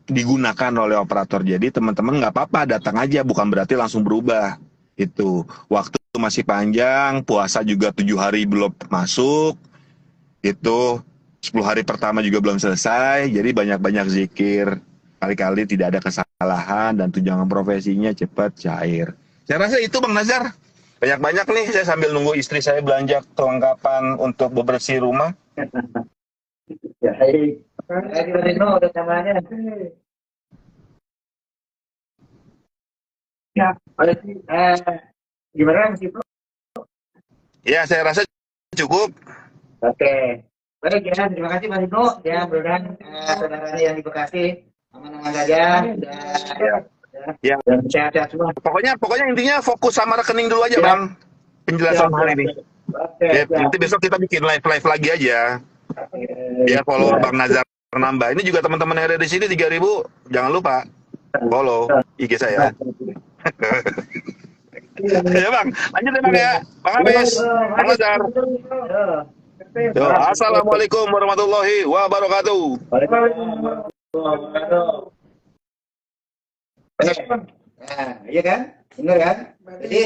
digunakan oleh operator. Jadi teman-teman nggak apa-apa, datang aja, bukan berarti langsung berubah. Itu waktu masih panjang, puasa juga 7 hari belum masuk, itu 10 hari pertama juga belum selesai. Jadi banyak-banyak zikir, kali-kali tidak ada kesalahan, dan tunjangan profesinya cepat cair. Saya rasa itu Bang Nazar. Banyak-banyak nih, saya sambil nunggu istri saya belanja kelengkapan untuk bebersih rumah. Ya, baik. Rino udah tambahannya. Ya, gimana Mas Ibnu? Ya, saya rasa cukup. Oke. Baik ya, terima kasih Mas Ibnu. Ya, mudah-mudahan saudara yang di Bekasi aman-aman saja. Ya. Dan sehat-sehat semua. Pokoknya intinya fokus sama rekening dulu aja, Bang. Penjelasan hari ini. Oke. Ya, nanti besok kita bikin live lagi aja. Biar follower Bang Nazar nambah. Ini juga teman-teman yang ada di sini 3.000, jangan lupa follow IG saya. Ya Bang, lanjut ya Bang ya. Bang Hamis, Bang Lazar. Yo, assalamualaikum warahmatullahi wabarakatuh. Nah, iya kan? Bener kan? Jadi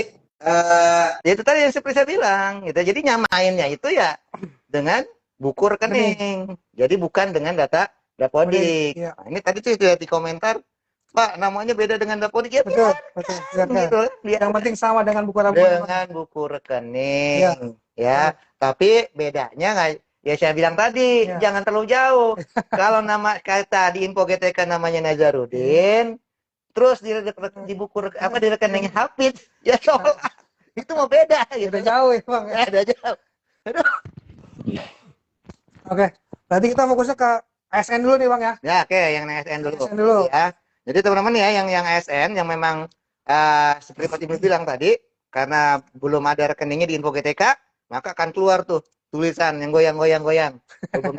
ya itu tadi yang seperti saya bilang gitu. Jadi nyamainnya itu ya dengan buku rekening. Jadi bukan dengan data Dapodik. Iya. Nah, ini tadi tuh di komentar, Pak, namanya beda dengan Dapodik ya. Betul, biar, betul. gitu. Biar Yang penting sama dengan buku tabungan. dengan buku rekening ya. Tapi bedanya nggak, ya saya bilang tadi, Ya. jangan terlalu jauh. Kalau nama kata di info GTK namanya Nazarudin, terus di buku apa di rekeningnya Hafid, ya soal itu mau beda gitu. Udah jauh ya bang. Ya, ada jauh. Aduh. Oke, berarti kita fokusnya ke ASN dulu nih bang ya. Ya, oke, yang ASN dulu. ASN dulu. Ya. Jadi teman-teman ya, yang ASN yang memang seperti Pak Timur bilang tadi, karena belum ada rekeningnya di info GTK, maka akan keluar tuh tulisan yang goyang-goyang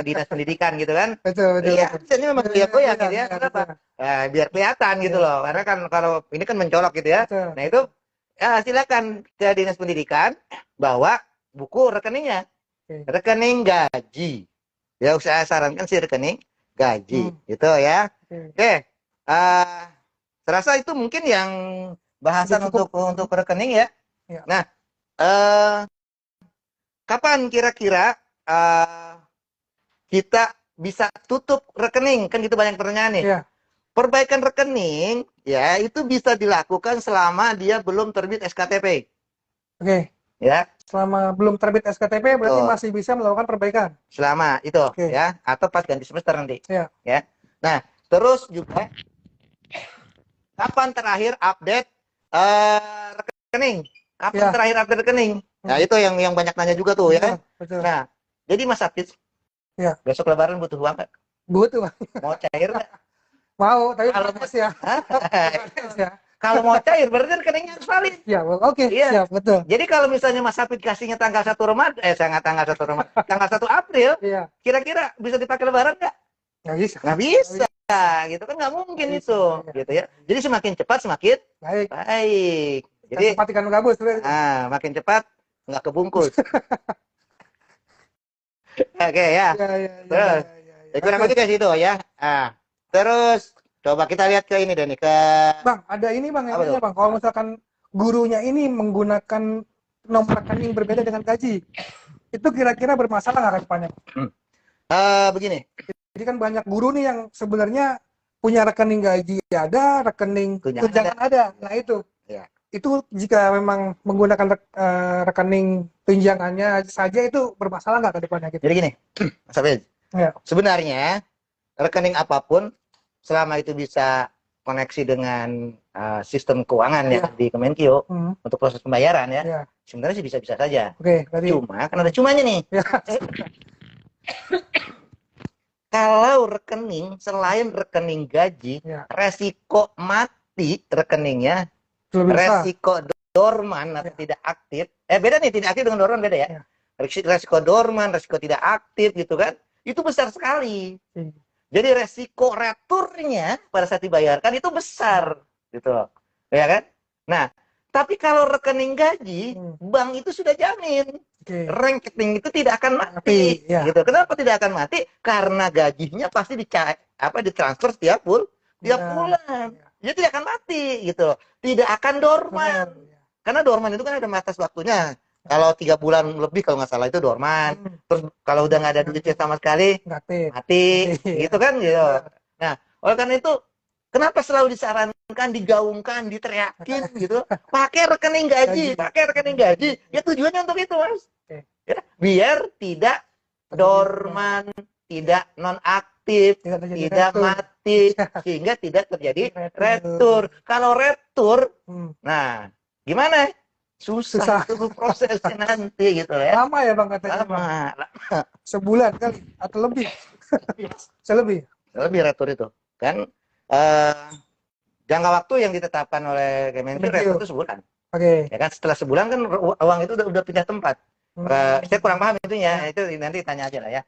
dinas pendidikan gitu kan. Betul. Iya, ini memang goyang-goyang gitu ya. Iya, Kenapa? betul. Biar kelihatan gitu loh. Karena kan kalau ini kan mencolok gitu ya. Betul. Nah itu silakan ke dinas pendidikan bawa buku rekeningnya, Oke. rekening gaji. Ya saya sarankan sih rekening gaji, gitu ya. Oke, terasa itu mungkin yang bahasan Sudah cukup. untuk rekening ya. Ya. Nah, kapan kira-kira kita bisa tutup rekening? Kan gitu banyak pertanyaan nih. Iya. Perbaikan rekening ya itu bisa dilakukan selama dia belum terbit SKTP. Oke. Ya, Selama belum terbit SKTP berarti Betul. masih bisa melakukan perbaikan. selama itu Oke. ya, atau pas ganti semester nanti. Iya. Ya. Nah, terus juga kapan terakhir update rekening? Kapan Ya. terakhir update rekening? Nah, itu yang banyak nanya juga tuh ya. Betul. Nah, jadi Mas Apit, Ya. besok lebaran butuh uang nggak? Butuh bang. Mau cair nggak? Mau, tapi Kalau proses ya. Hah? Proses ya. Kalau mau cair berarti rekeningnya harus valid. Ya, oke. Iya. Siap, betul. Jadi kalau misalnya Mas Apit kasihnya tanggal 1 Ramadan, tanggal 1 Ramadan, tanggal 1 April, Iya. kira-kira bisa dipakai lebaran nggak? Nggak bisa. Nggak bisa. Gitu kan nggak mungkin Nggak itu, bisa, iya. gitu ya. Jadi semakin cepat semakin Baik. baik. Jadi Jadi cepat ikan gabus. makin cepat nggak kebungkus. Oke ya. Terus, kurang lebih ke situ ya. Terus coba kita lihat ke ini deh nih, ke Bang, ada ini bang, yang Apa nanya tuh? bang, kalau misalkan gurunya ini menggunakan nomor rekening berbeda dengan gaji, itu kira-kira bermasalah nggak ke depannya? begini. Jadi kan banyak guru nih yang sebenarnya punya rekening gaji ada, rekening Tunjangan tunjangan ada. Nah itu, Ya. itu jika memang menggunakan rekening tunjangannya saja itu bermasalah nggak ke depannya gitu? Jadi gini, Mas Abid, Ya. sebenarnya rekening apapun selama itu bisa koneksi dengan sistem keuangan ya di Kemenkeu untuk proses pembayaran ya, Ya. sebenarnya sih bisa-bisa saja. Oke, berarti Cuma kan ada cumanya nih. ya. Kalau rekening selain rekening gaji, Ya. resiko mati rekeningnya, lebih besar. resiko dorman atau tidak aktif. Beda nih, tidak aktif dengan dorman beda ya. Ya. Resiko dorman, resiko tidak aktif gitu kan, itu besar sekali. Jadi resiko returnya pada saat dibayarkan itu besar, gitu loh, ya kan? Nah, tapi kalau rekening gaji, bank itu sudah jamin, rekening itu tidak akan mati, ya. gitu. Kenapa tidak akan mati? Karena gajinya pasti ditransfer setiap bulan, jadi tidak akan mati, gitu loh. Tidak akan dorman, karena dorman itu kan ada batas waktunya. Kalau 3 bulan lebih kalau nggak salah itu dorman. Terus kalau udah nggak ada duitnya sama sekali, mati, gitu kan gitu. Nah, oleh karena itu, kenapa selalu disarankan, digaungkan, diteriakin gitu? Pakai rekening gaji, Ya tujuannya untuk itu, Mas. Ya, biar tidak dorman, tidak nonaktif, tidak mati, sehingga tidak terjadi retur. Kalau retur, nah gimana? Susah itu prosesnya nanti gitu ya. Lama ya bang katanya. Lama. Sebulan kali atau lebih. Lebih retur itu kan jangka waktu yang ditetapkan oleh Kemenkeu retur itu sebulan. Ya kan setelah sebulan kan uang itu udah pindah tempat. Saya kurang paham itunya, itu nanti tanya aja lah ya.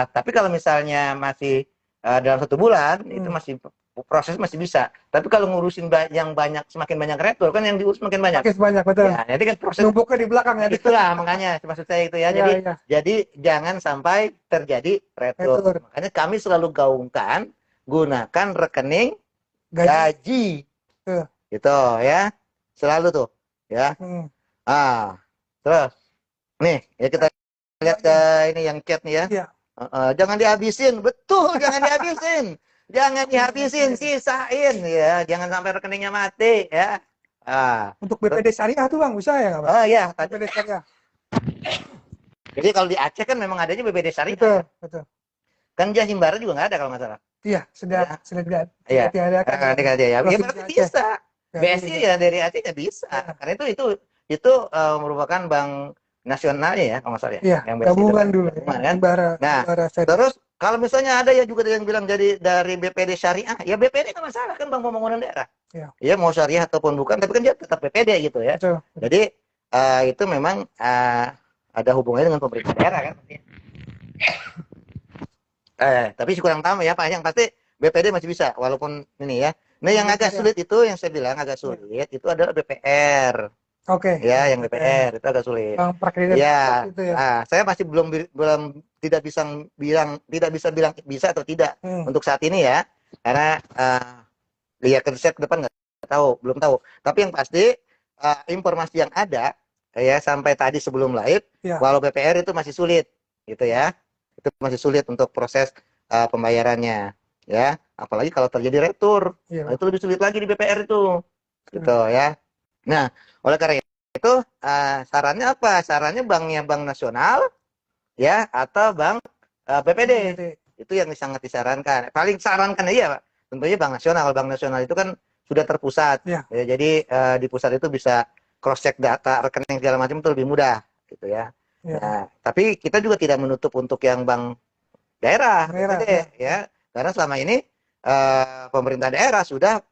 Tapi kalau misalnya masih dalam 1 bulan itu masih proses masih bisa. Tapi kalau ngurusin yang banyak, semakin banyak retur kan yang diurus makin banyak. Makin banyak, betul. Ya, nanti kan proses Numpuknya di belakang ya. itulah makanya maksud saya itu ya. Iya, Jadi iya. jadi jangan sampai terjadi retur. Retur. Makanya kami selalu gaungkan gunakan rekening Gaji. gaji. Tuh. Gitu ya. Selalu tuh, ya. Terus nih, ya kita lihat ke ini yang chat nih ya. Iya. Jangan dihabisin, betul, jangan dihabisin. Jangan dihabisin, sisain ya. Jangan sampai rekeningnya mati ya. Untuk BPD Syariah tuh Bang, bisa ya nggak Bang? Oh iya, BPD Syariah. jadi kalau di Aceh kan memang adanya BPD Syariah. Betul, betul. Kan Himbara juga nggak ada kalau nggak salah. Iya, sudah tidak Iya. diadakan. Ya Provinsi berarti Aceh. bisa. BSI ya dari Aceh ya bisa. Ya. Karena itu merupakan bank nasionalnya ya kalau nggak salah ya. Iya, Yang BSI gabungan itu. dulu. Gabungan, kan? Himbara, Nah, Himbara Syariah. terus kalau misalnya ada ya juga yang bilang jadi dari BPD Syariah, ya BPD kan masalah kan Bank Pembangunan Daerah. Iya. Ya mau syariah ataupun bukan, tapi kan dia tetap BPD gitu ya. Betul. Jadi itu memang ada hubungannya dengan pemerintah daerah kan. Tapi kurang tahu ya Pak, yang pasti BPD masih bisa walaupun ini ya. Nah yang agak sulit itu yang saya bilang agak sulit itu adalah BPR. Oke. Ya, yang BPR itu agak sulit. Bang Prakredit Ya, itu ya. saya masih belum tidak bisa bilang bisa atau tidak untuk saat ini ya, karena lihat riset ke depan nggak tahu, belum tahu. Tapi yang pasti informasi yang ada ya sampai tadi sebelum live, Ya. walau BPR itu masih sulit, gitu ya, itu masih sulit untuk proses pembayarannya, ya, apalagi kalau terjadi retur, Iya. itu lebih sulit lagi di BPR itu, gitu ya. Nah, oleh karena itu sarannya apa? Sarannya banknya bank nasional, ya, atau bank BPD. Itu yang sangat disarankan. Paling sarankan ya, Pak. Tentunya bank nasional. Bank nasional itu kan sudah terpusat. Ya. Ya, jadi di pusat itu bisa cross check data rekening segala macam itu lebih mudah, gitu ya. Ya. Nah, tapi kita juga tidak menutup untuk yang bank daerah, BPD, ya. Karena selama ini pemerintah daerah sudah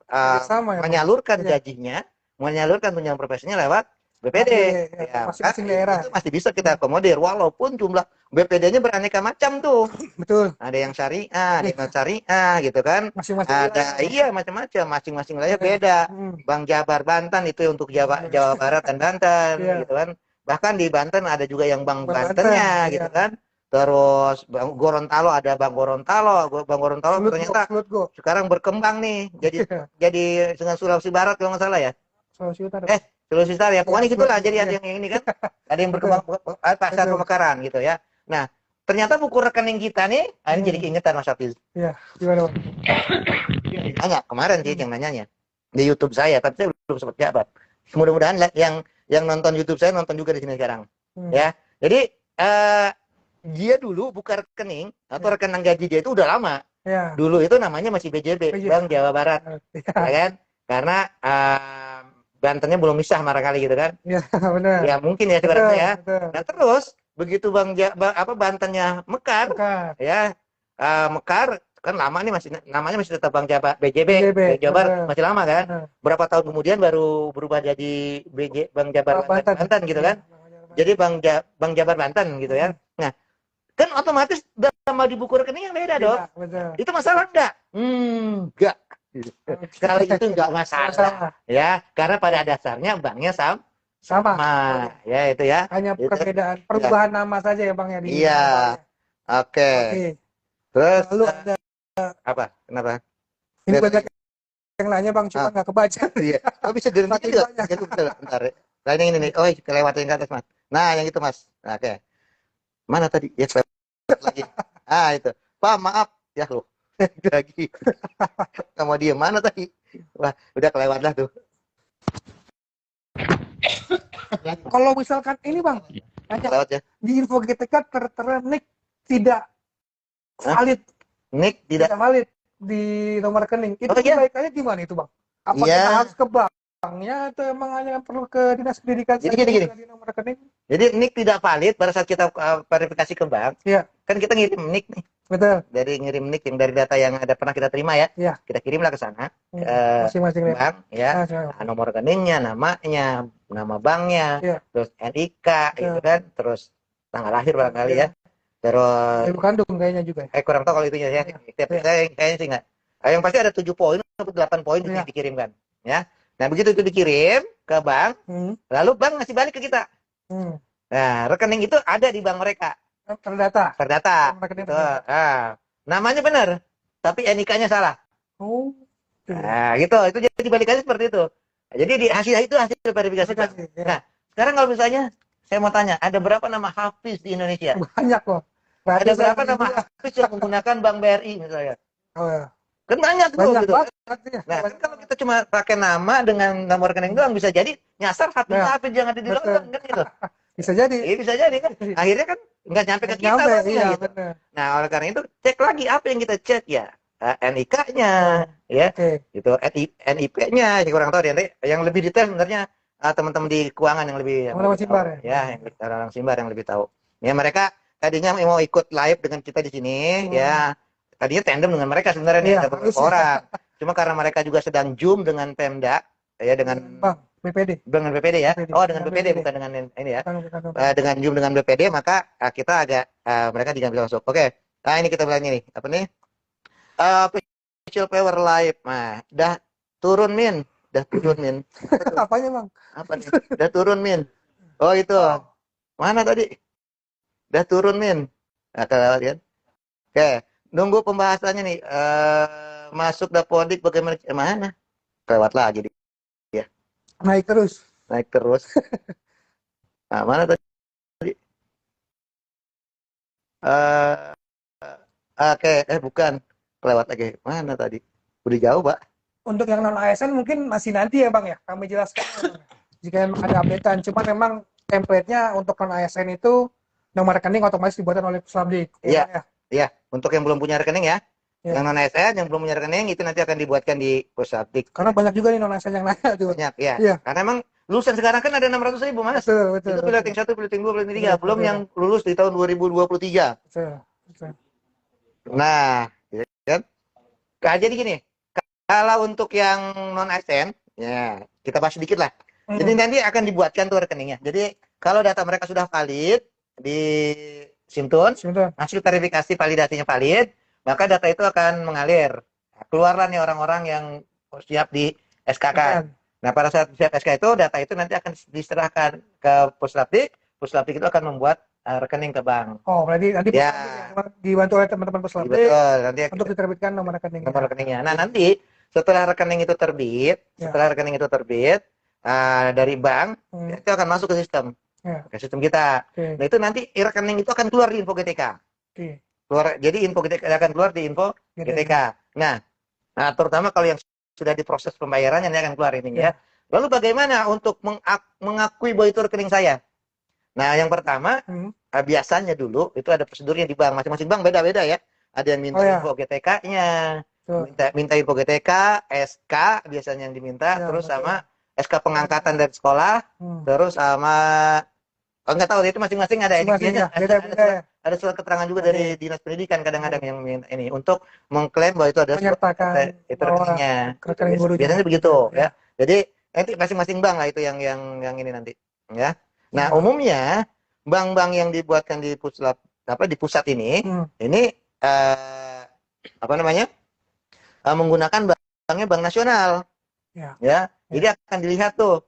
Sama, ya, menyalurkan ya. gajinya, menyalurkan tunjangan profesinya lewat BPD. Ya, masing-masing daerah. Itu masih bisa kita akomodir walaupun jumlah BPD-nya beraneka macam tuh. Betul. Ada yang syariah, ada yang syariah gitu kan. Masing-masing Ada iya macam-macam, masing-masing wilayah beda. Bang Jabar Banten itu untuk Jawa Barat dan Banten gitu kan. Bahkan di Banten ada juga yang Bang Bantennya gitu kan. Terus Bang Gorontalo ada Bang Gorontalo. Bang Gorontalo ternyata sekarang berkembang nih jadi dengan Sulawesi Barat kalau nggak salah ya. Sulawesi Utara. Sulawesi Utara ya. Pokoknya gitulah jadi ada yang ini kan. Ada yang berkembang pasar pemekaran gitu ya. Nah, ternyata buku rekening kita nih, ini jadi keingetan Mas Hafiz. Iya, gimana Bang? Nanya kemarin sih yang nanyanya di YouTube saya, tapi saya belum sempat jawab. Mudah-mudahan yang nonton YouTube saya nonton juga di sini sekarang. Ya. Jadi dia dulu buka rekening atau rekening gaji dia itu udah lama. Ya. Dulu itu namanya masih BJB, Bank Jawa Barat. Ya kan? Karena Bantennya belum misah barangkali gitu kan? Iya, benar. Ya mungkin ya sebenarnya ya. Betul. Nah terus begitu Bantennya mekar. Ya mekar kan lama nih namanya masih tetap Bank BJB Jabar masih lama kan? Berapa tahun kemudian baru berubah jadi Bank Jabar Banten gitu kan? Jadi Bank Jabar Banten gitu ya. Nah kan otomatis nama di buku rekening yang beda dong. Itu masalah enggak? Enggak. Kalau itu enggak masalah ya, karena pada dasarnya banknya sama ya itu ya, hanya perbedaan perubahan nama saja ya Bang ya. Iya, oke. Terus lalu ada apa? Kenapa? Ini banyak yang nanya Bang, cuma nggak kebaca. Iya. Oh, bisa direnti juga. Bentar. Nah, ini nih. Oh, kelewat yang ke atas Mas. Nah, yang itu Mas. Nah, oke. Mana tadi? Ya, lagi. Itu. Pak, maaf ya loh. Lagi. Sama dia mana tadi? Wah, udah kelewat lah tuh. Kalau misalkan ini Bang, kelewat ya. Di info GTK tertera NIK tidak valid. NIK tidak valid di nomor rekening. Itu kebaikannya gimana itu Bang? Apa kita harus ke banknya atau emang hanya perlu ke dinas pendidikan saja di nomor rekening? Jadi NIK tidak valid pada saat kita verifikasi ke bank. Iya. Kan kita ngirim NIK nih. Betul. Dari ngirim NIK yang dari data yang pernah kita terima ya. Iya. Kita kirimlah ke sana. Masing-masing bank ya. Nomor rekeningnya, namanya, nama banknya, terus NIK gitu kan, terus tanggal lahir barangkali ya. Terus ibu kandung kayaknya juga. Kurang tahu kalau itunya ya. Kayaknya sih enggak. Yang pasti ada 7 poin atau 8 poin yang dikirimkan, ya. Nah, begitu itu dikirim ke bank, lalu bank ngasih balik ke kita. Nah, rekening itu ada di bank mereka. Terdata. Gitu. Nah, namanya benar, tapi NIK-nya salah. Oh. Nah, gitu. Itu jadi balikannya seperti itu. Nah, jadi di hasil itu hasil verifikasi. Nah, sekarang kalau misalnya saya mau tanya, ada berapa nama Hafiz di Indonesia? Banyak loh. Ada berapa nama Hafiz yang menggunakan Bank BRI misalnya? Oh ya. Kan banyak tuh gitu. Banyak. Nah, kan kalau kita cuma pakai nama dengan nomor rekening doang bisa jadi nyasar Hafiz jangan di download kan gitu. Bisa jadi. Iya, bisa jadi kan. Akhirnya kan nggak nyampe ke kita. Iya, gitu. Nah, oleh karena itu cek lagi apa yang kita cek ya. NIK-nya, ya, gitu, NIP-nya, kurang tahu dia. Yang lebih detail sebenarnya teman-teman di keuangan yang lebih, orang Simbar ya, orang Simbar yang lebih tahu. Ya, mereka tadinya mau ikut live dengan kita di sini, ya, tadinya tandem dengan mereka sebenarnya nih, ada beberapa orang. Cuma karena mereka juga sedang zoom dengan Pemda, ya, dengan BPD. Dengan BPD ya. Oh, dengan BPD bukan dengan ini ya. Dengan zoom dengan BPD maka kita agak mereka tidak bisa masuk. Oke. Nah, ini kita bilang ini apa nih? Official Power Live. Nah, dah turun Min. Apanya Bang? Apa nih? Dah turun Min. Oh, itu. Mana tadi? Dah turun Min. Nah, kita lihat. Oke, nunggu pembahasannya nih. Masuk Dapodik bagaimana? Mana? Lewat lagi dia. Naik terus. Nah, mana tadi? Oke, bukan. Kelewat lagi. Mana tadi? Udah jauh, Pak. Untuk yang non ASN mungkin masih nanti ya Bang ya. Kami jelaskan jika ada updatean. Cuma memang template-nya untuk non ASN itu nomor rekening otomatis dibuatkan oleh Puslabdik. Iya. Iya, untuk yang belum punya rekening ya. Yang non ASN yang belum punya rekening itu nanti akan dibuatkan di Puslabdik. Karena banyak juga nih non ASN yang nanya tuh. Banyak ya. Karena emang lulusan sekarang kan ada 600.000 Mas. Betul. Itu piloting 1, piloting 2, piloting 3. Belum yang lulus di tahun 2023. Betul. Nah, kan? Jadi gini, kalau untuk yang non ASN, ya kita bahas sedikit lah. Jadi nanti akan dibuatkan tuh rekeningnya. Jadi kalau data mereka sudah valid di Simtun, hasil verifikasi validasinya valid, maka data itu akan mengalir. Keluarlah nih orang-orang yang siap di SK-kan. Nah, pada saat siap SK itu, data itu nanti akan diserahkan ke Puslabdik. Puslabdik itu akan membuat rekening ke bank. Oh, berarti nanti ya, dibantu oleh teman-teman Puslabdik. Betul, nanti untuk diterbitkan nomor rekeningnya. Nomor rekeningnya. Nah, nanti setelah rekening itu terbit, dari bank, itu akan masuk ke sistem. Ke sistem kita. Nah, itu nanti rekening itu akan keluar di info GTK. Jadi info GTK akan keluar di info GTK. Nah, terutama kalau yang sudah diproses pembayarannya ini akan keluar ini ya. Lalu bagaimana untuk mengakui bahwa itu rekening saya? Nah, yang pertama, biasanya dulu itu ada prosedurnya di bank. Masing-masing bank beda-beda ya. Ada yang minta info GTK-nya, minta info GTK, SK biasanya yang diminta, terus sama SK pengangkatan dari sekolah, terus sama nggak tahu itu masing-masing ada ada surat keterangan juga dari dinas pendidikan kadang-kadang yang ini untuk mengklaim bahwa itu ada itu rekeningnya. Biasanya begitu ya. Jadi nanti masing-masing bank lah itu yang ini nanti ya. Nah, umumnya bank-bank yang dibuatkan di pusat ini menggunakan banknya bank nasional. Ya. Jadi akan dilihat tuh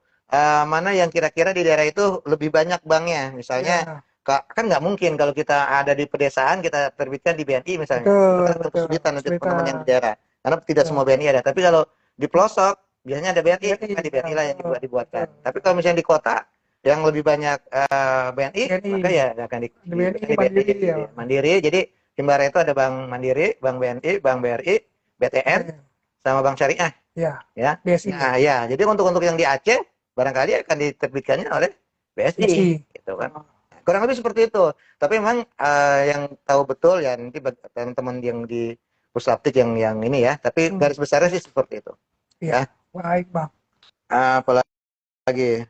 mana yang kira-kira di daerah itu lebih banyak banknya. Misalnya kan nggak mungkin kalau kita ada di pedesaan kita terbitkan di BNI misalnya. Itu kesulitan untuk teman-teman yang di daerah. Karena tidak semua BNI ada. Tapi kalau di pelosok biasanya ada BNI, kan di BNI lah yang dibuatkan. Tapi kalau misalnya di kota yang lebih banyak BNI, maka ya akan di BNI Mandiri. Jadi Himbara itu ada Bank Mandiri, Bank BNI, Bank BRI, BTN, sama Bank Syariah. Ya. BSI. Nah, ya. Jadi untuk yang di Aceh barangkali akan diterbitkannya oleh BSI. Gitu kan. Kurang lebih seperti itu. Tapi memang yang tahu betul ya nanti teman-teman yang di Puslabdik yang ini ya. Tapi garis besarnya sih seperti itu. Ya. Baik, Bang. Apalagi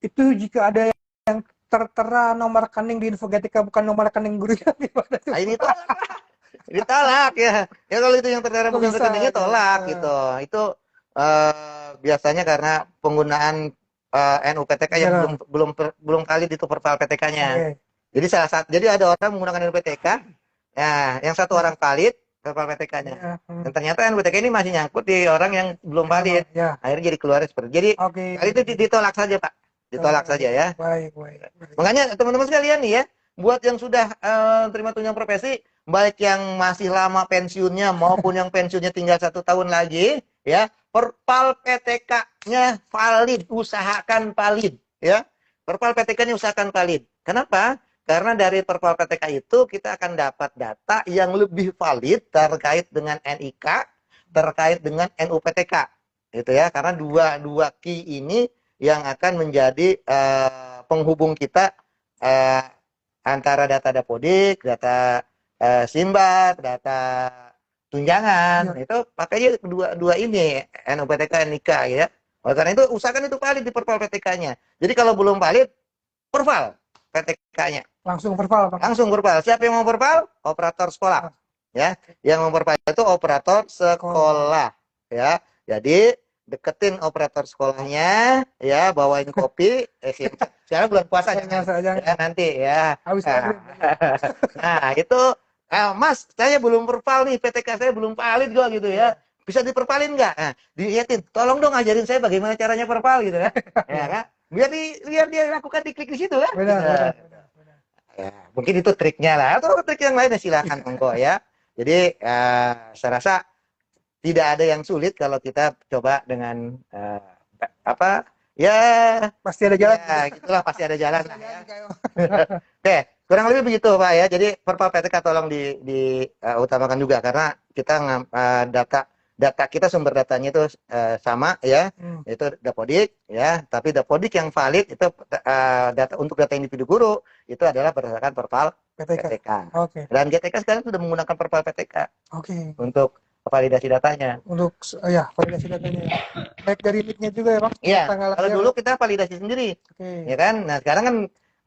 itu jika ada yang tertera nomor rekening di info GTK bukan nomor rekening gurunya gimana? Ini tolak. Ini tolak ya. Ya kalau itu yang tertera bukan rekeningnya tolak gitu. Itu biasanya karena penggunaan NUPTK yang belum kali ditukar file PTK-nya. Jadi jadi ada orang menggunakan NUPTK. Nah, yang satu orang valid, perpal PTK-nya. Ya, Dan ternyata NUPTK ini masih nyangkut di orang yang belum valid. Ya. Akhirnya jadi keluar seperti itu. Jadi Oke. kali itu ditolak saja, Pak. Ditolak saja ya. Baik, baik. Makanya teman-teman sekalian nih ya, buat yang sudah terima tunjangan profesi, baik yang masih lama pensiunnya maupun yang pensiunnya tinggal 1 tahun lagi, ya, perpal PTK-nya valid, usahakan valid, ya. Perpal PTK-nya usahakan valid. Kenapa? Karena dari perpal PTK itu kita akan dapat data yang lebih valid terkait dengan NIK, terkait dengan NUPTK, gitu ya. Karena dua key ini yang akan menjadi penghubung kita antara data Dapodik, data Simbat, data tunjangan, itu pakainya dua ini, NUPTK, NIK, ya. Oleh karena itu usahakan itu valid di perpal PTK-nya. Jadi kalau belum valid, perpal PTK-nya. Langsung perpal, Bang. Langsung perpal. Siapa yang mau perpal? Operator sekolah. Ya, yang mau perpal itu operator sekolah. Ya, jadi deketin operator sekolahnya, ya, bawain kopi. Sekarang bulan puasa jangan. Ya, nanti ya. Habis Nah, itu Mas, saya belum perpal nih, PTK saya belum valid kok gitu ya. Bisa diperpalin nggak? Nah, dilihatin, tolong dong ajarin saya bagaimana caranya perpal gitu ya. Ya kan? Biar dia lakukan diklik di situ kan. Benar. Ya, mungkin itu triknya lah. Atau trik yang lainnya silakan monggo ya. Jadi saya rasa tidak ada yang sulit kalau kita coba dengan apa? Ya pasti ada jalan. Ya, gitulah pasti ada jalan lah ya. Oke, kurang lebih begitu Pak ya. Jadi perpal PTK tolong utamakan juga karena kita data kita sumber datanya itu sama ya, itu Dapodik ya, tapi Dapodik yang valid itu untuk data individu guru itu adalah berdasarkan perpal PTK. Oke. Dan GTK sekarang sudah menggunakan perpal PTK. Oke. Untuk validasi datanya. Untuk validasi datanya. Baik dari NIK-nya juga ya, Bang. Iya. Kalau dulu kita validasi sendiri. Ya kan? Nah, sekarang kan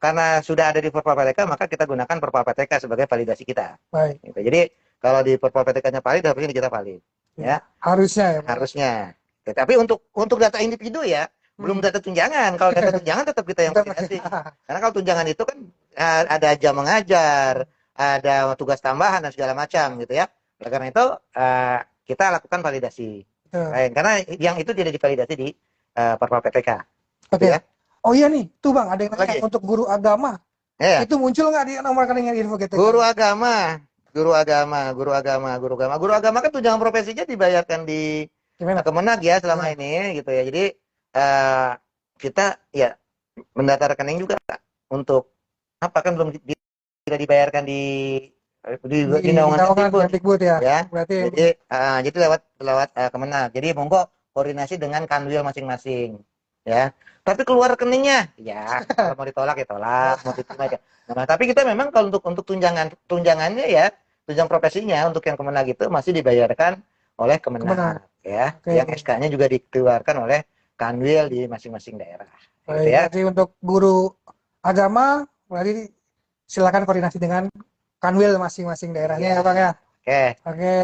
karena sudah ada di perpal PTK, maka kita gunakan perpal PTK sebagai validasi kita. Baik. Gitu. Jadi kalau di perpal PTK-nya valid, harusnya kita valid. Ya. Harusnya ya. Harusnya. Tapi untuk data individu ya, belum data tunjangan. Kalau data tunjangan tetap kita yang validasi. Karena kalau tunjangan itu kan ada jam mengajar, ada tugas tambahan dan segala macam gitu ya. Oleh karena itu kita lakukan validasi. Karena yang itu tidak divalidasi di perpal PTK. Oke. Ya. Oh iya nih, tuh Bang, ada yang nanya untuk guru agama. Ya. Itu muncul nggak di nomor rekening info GTK? Guru agama kan tunjangan profesinya dibayarkan di Kemenag ya selama ini gitu ya. Jadi kita ya mendata rekening juga untuk apa kan belum tidak dibayarkan di naungan Kemdikbud ya. Berarti jadi lewat Kemenag. Jadi monggo koordinasi dengan kanwil masing-masing ya. Tapi keluar rekeningnya ya kalau mau ditolak ya tolak, mau diterima ya. Nah, tapi kita memang kalau untuk tunjangannya ya, tunjangan profesinya untuk yang Kemenag itu masih dibayarkan oleh Kemenag ya. Yang SK-nya juga dikeluarkan oleh kanwil di masing-masing daerah. Gitu ya. Jadi untuk guru agama berarti silakan koordinasi dengan kanwil masing-masing daerahnya ya Bang ya. Oke.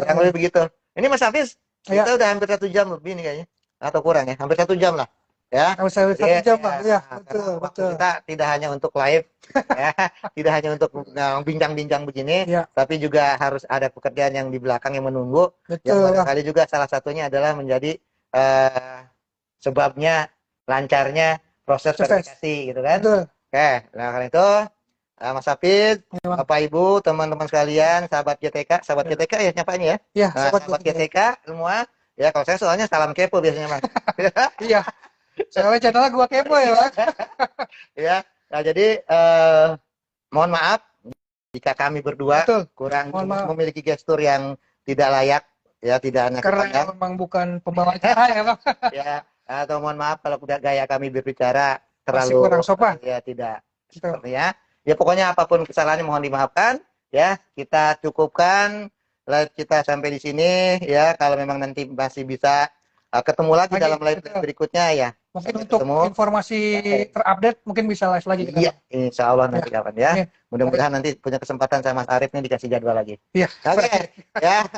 Kurang lebih begitu. Ini Mas Hafiz, kita udah hampir 1 jam lebih nih kayaknya. Atau kurang ya, hampir 1 jam lah. Ya. Hampir 1 jam Bang. Ya, betul. Kita tidak hanya untuk live ya, tidak hanya untuk bincang-bincang begini, tapi juga harus ada pekerjaan yang di belakang yang menunggu. Yang barangkali juga salah satunya adalah menjadi sebabnya lancarnya proses verifikasi gitu kan. Oke, nah karena itu Mas Hafiz, Bapak Ibu, teman-teman sekalian, sahabat GTK ya nyapanya ya. Iya, sahabat GTK semua. Ya kalau saya soalnya salam kepo biasanya Bang. Iya. Soalnya channelnya gua kepo ya Bang. Ya, nah jadi mohon maaf jika kami berdua kurang memiliki gestur yang tidak layak ya, tidak enak karena memang bukan pembawa acara ya Bang. Ya, atau mohon maaf kalau gaya kami berbicara terlalu kurang sopan. Ya tidak sepertinya. Ya pokoknya apapun kesalahannya mohon dimaafkan ya. Kita cukupkan live kita sampai di sini ya. Kalau memang nanti masih bisa ketemu lagi dalam live berikutnya ya. Mungkin untuk informasi terupdate mungkin bisa live lagi. Iya, insya Allah nanti kapan ya. Mudah-mudahan nanti punya kesempatan sama Mas Arif nih dikasih jadwal lagi. Iya. Oke. Ya.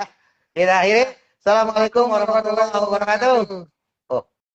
Kita akhiri. Assalamualaikum warahmatullahi wabarakatuh.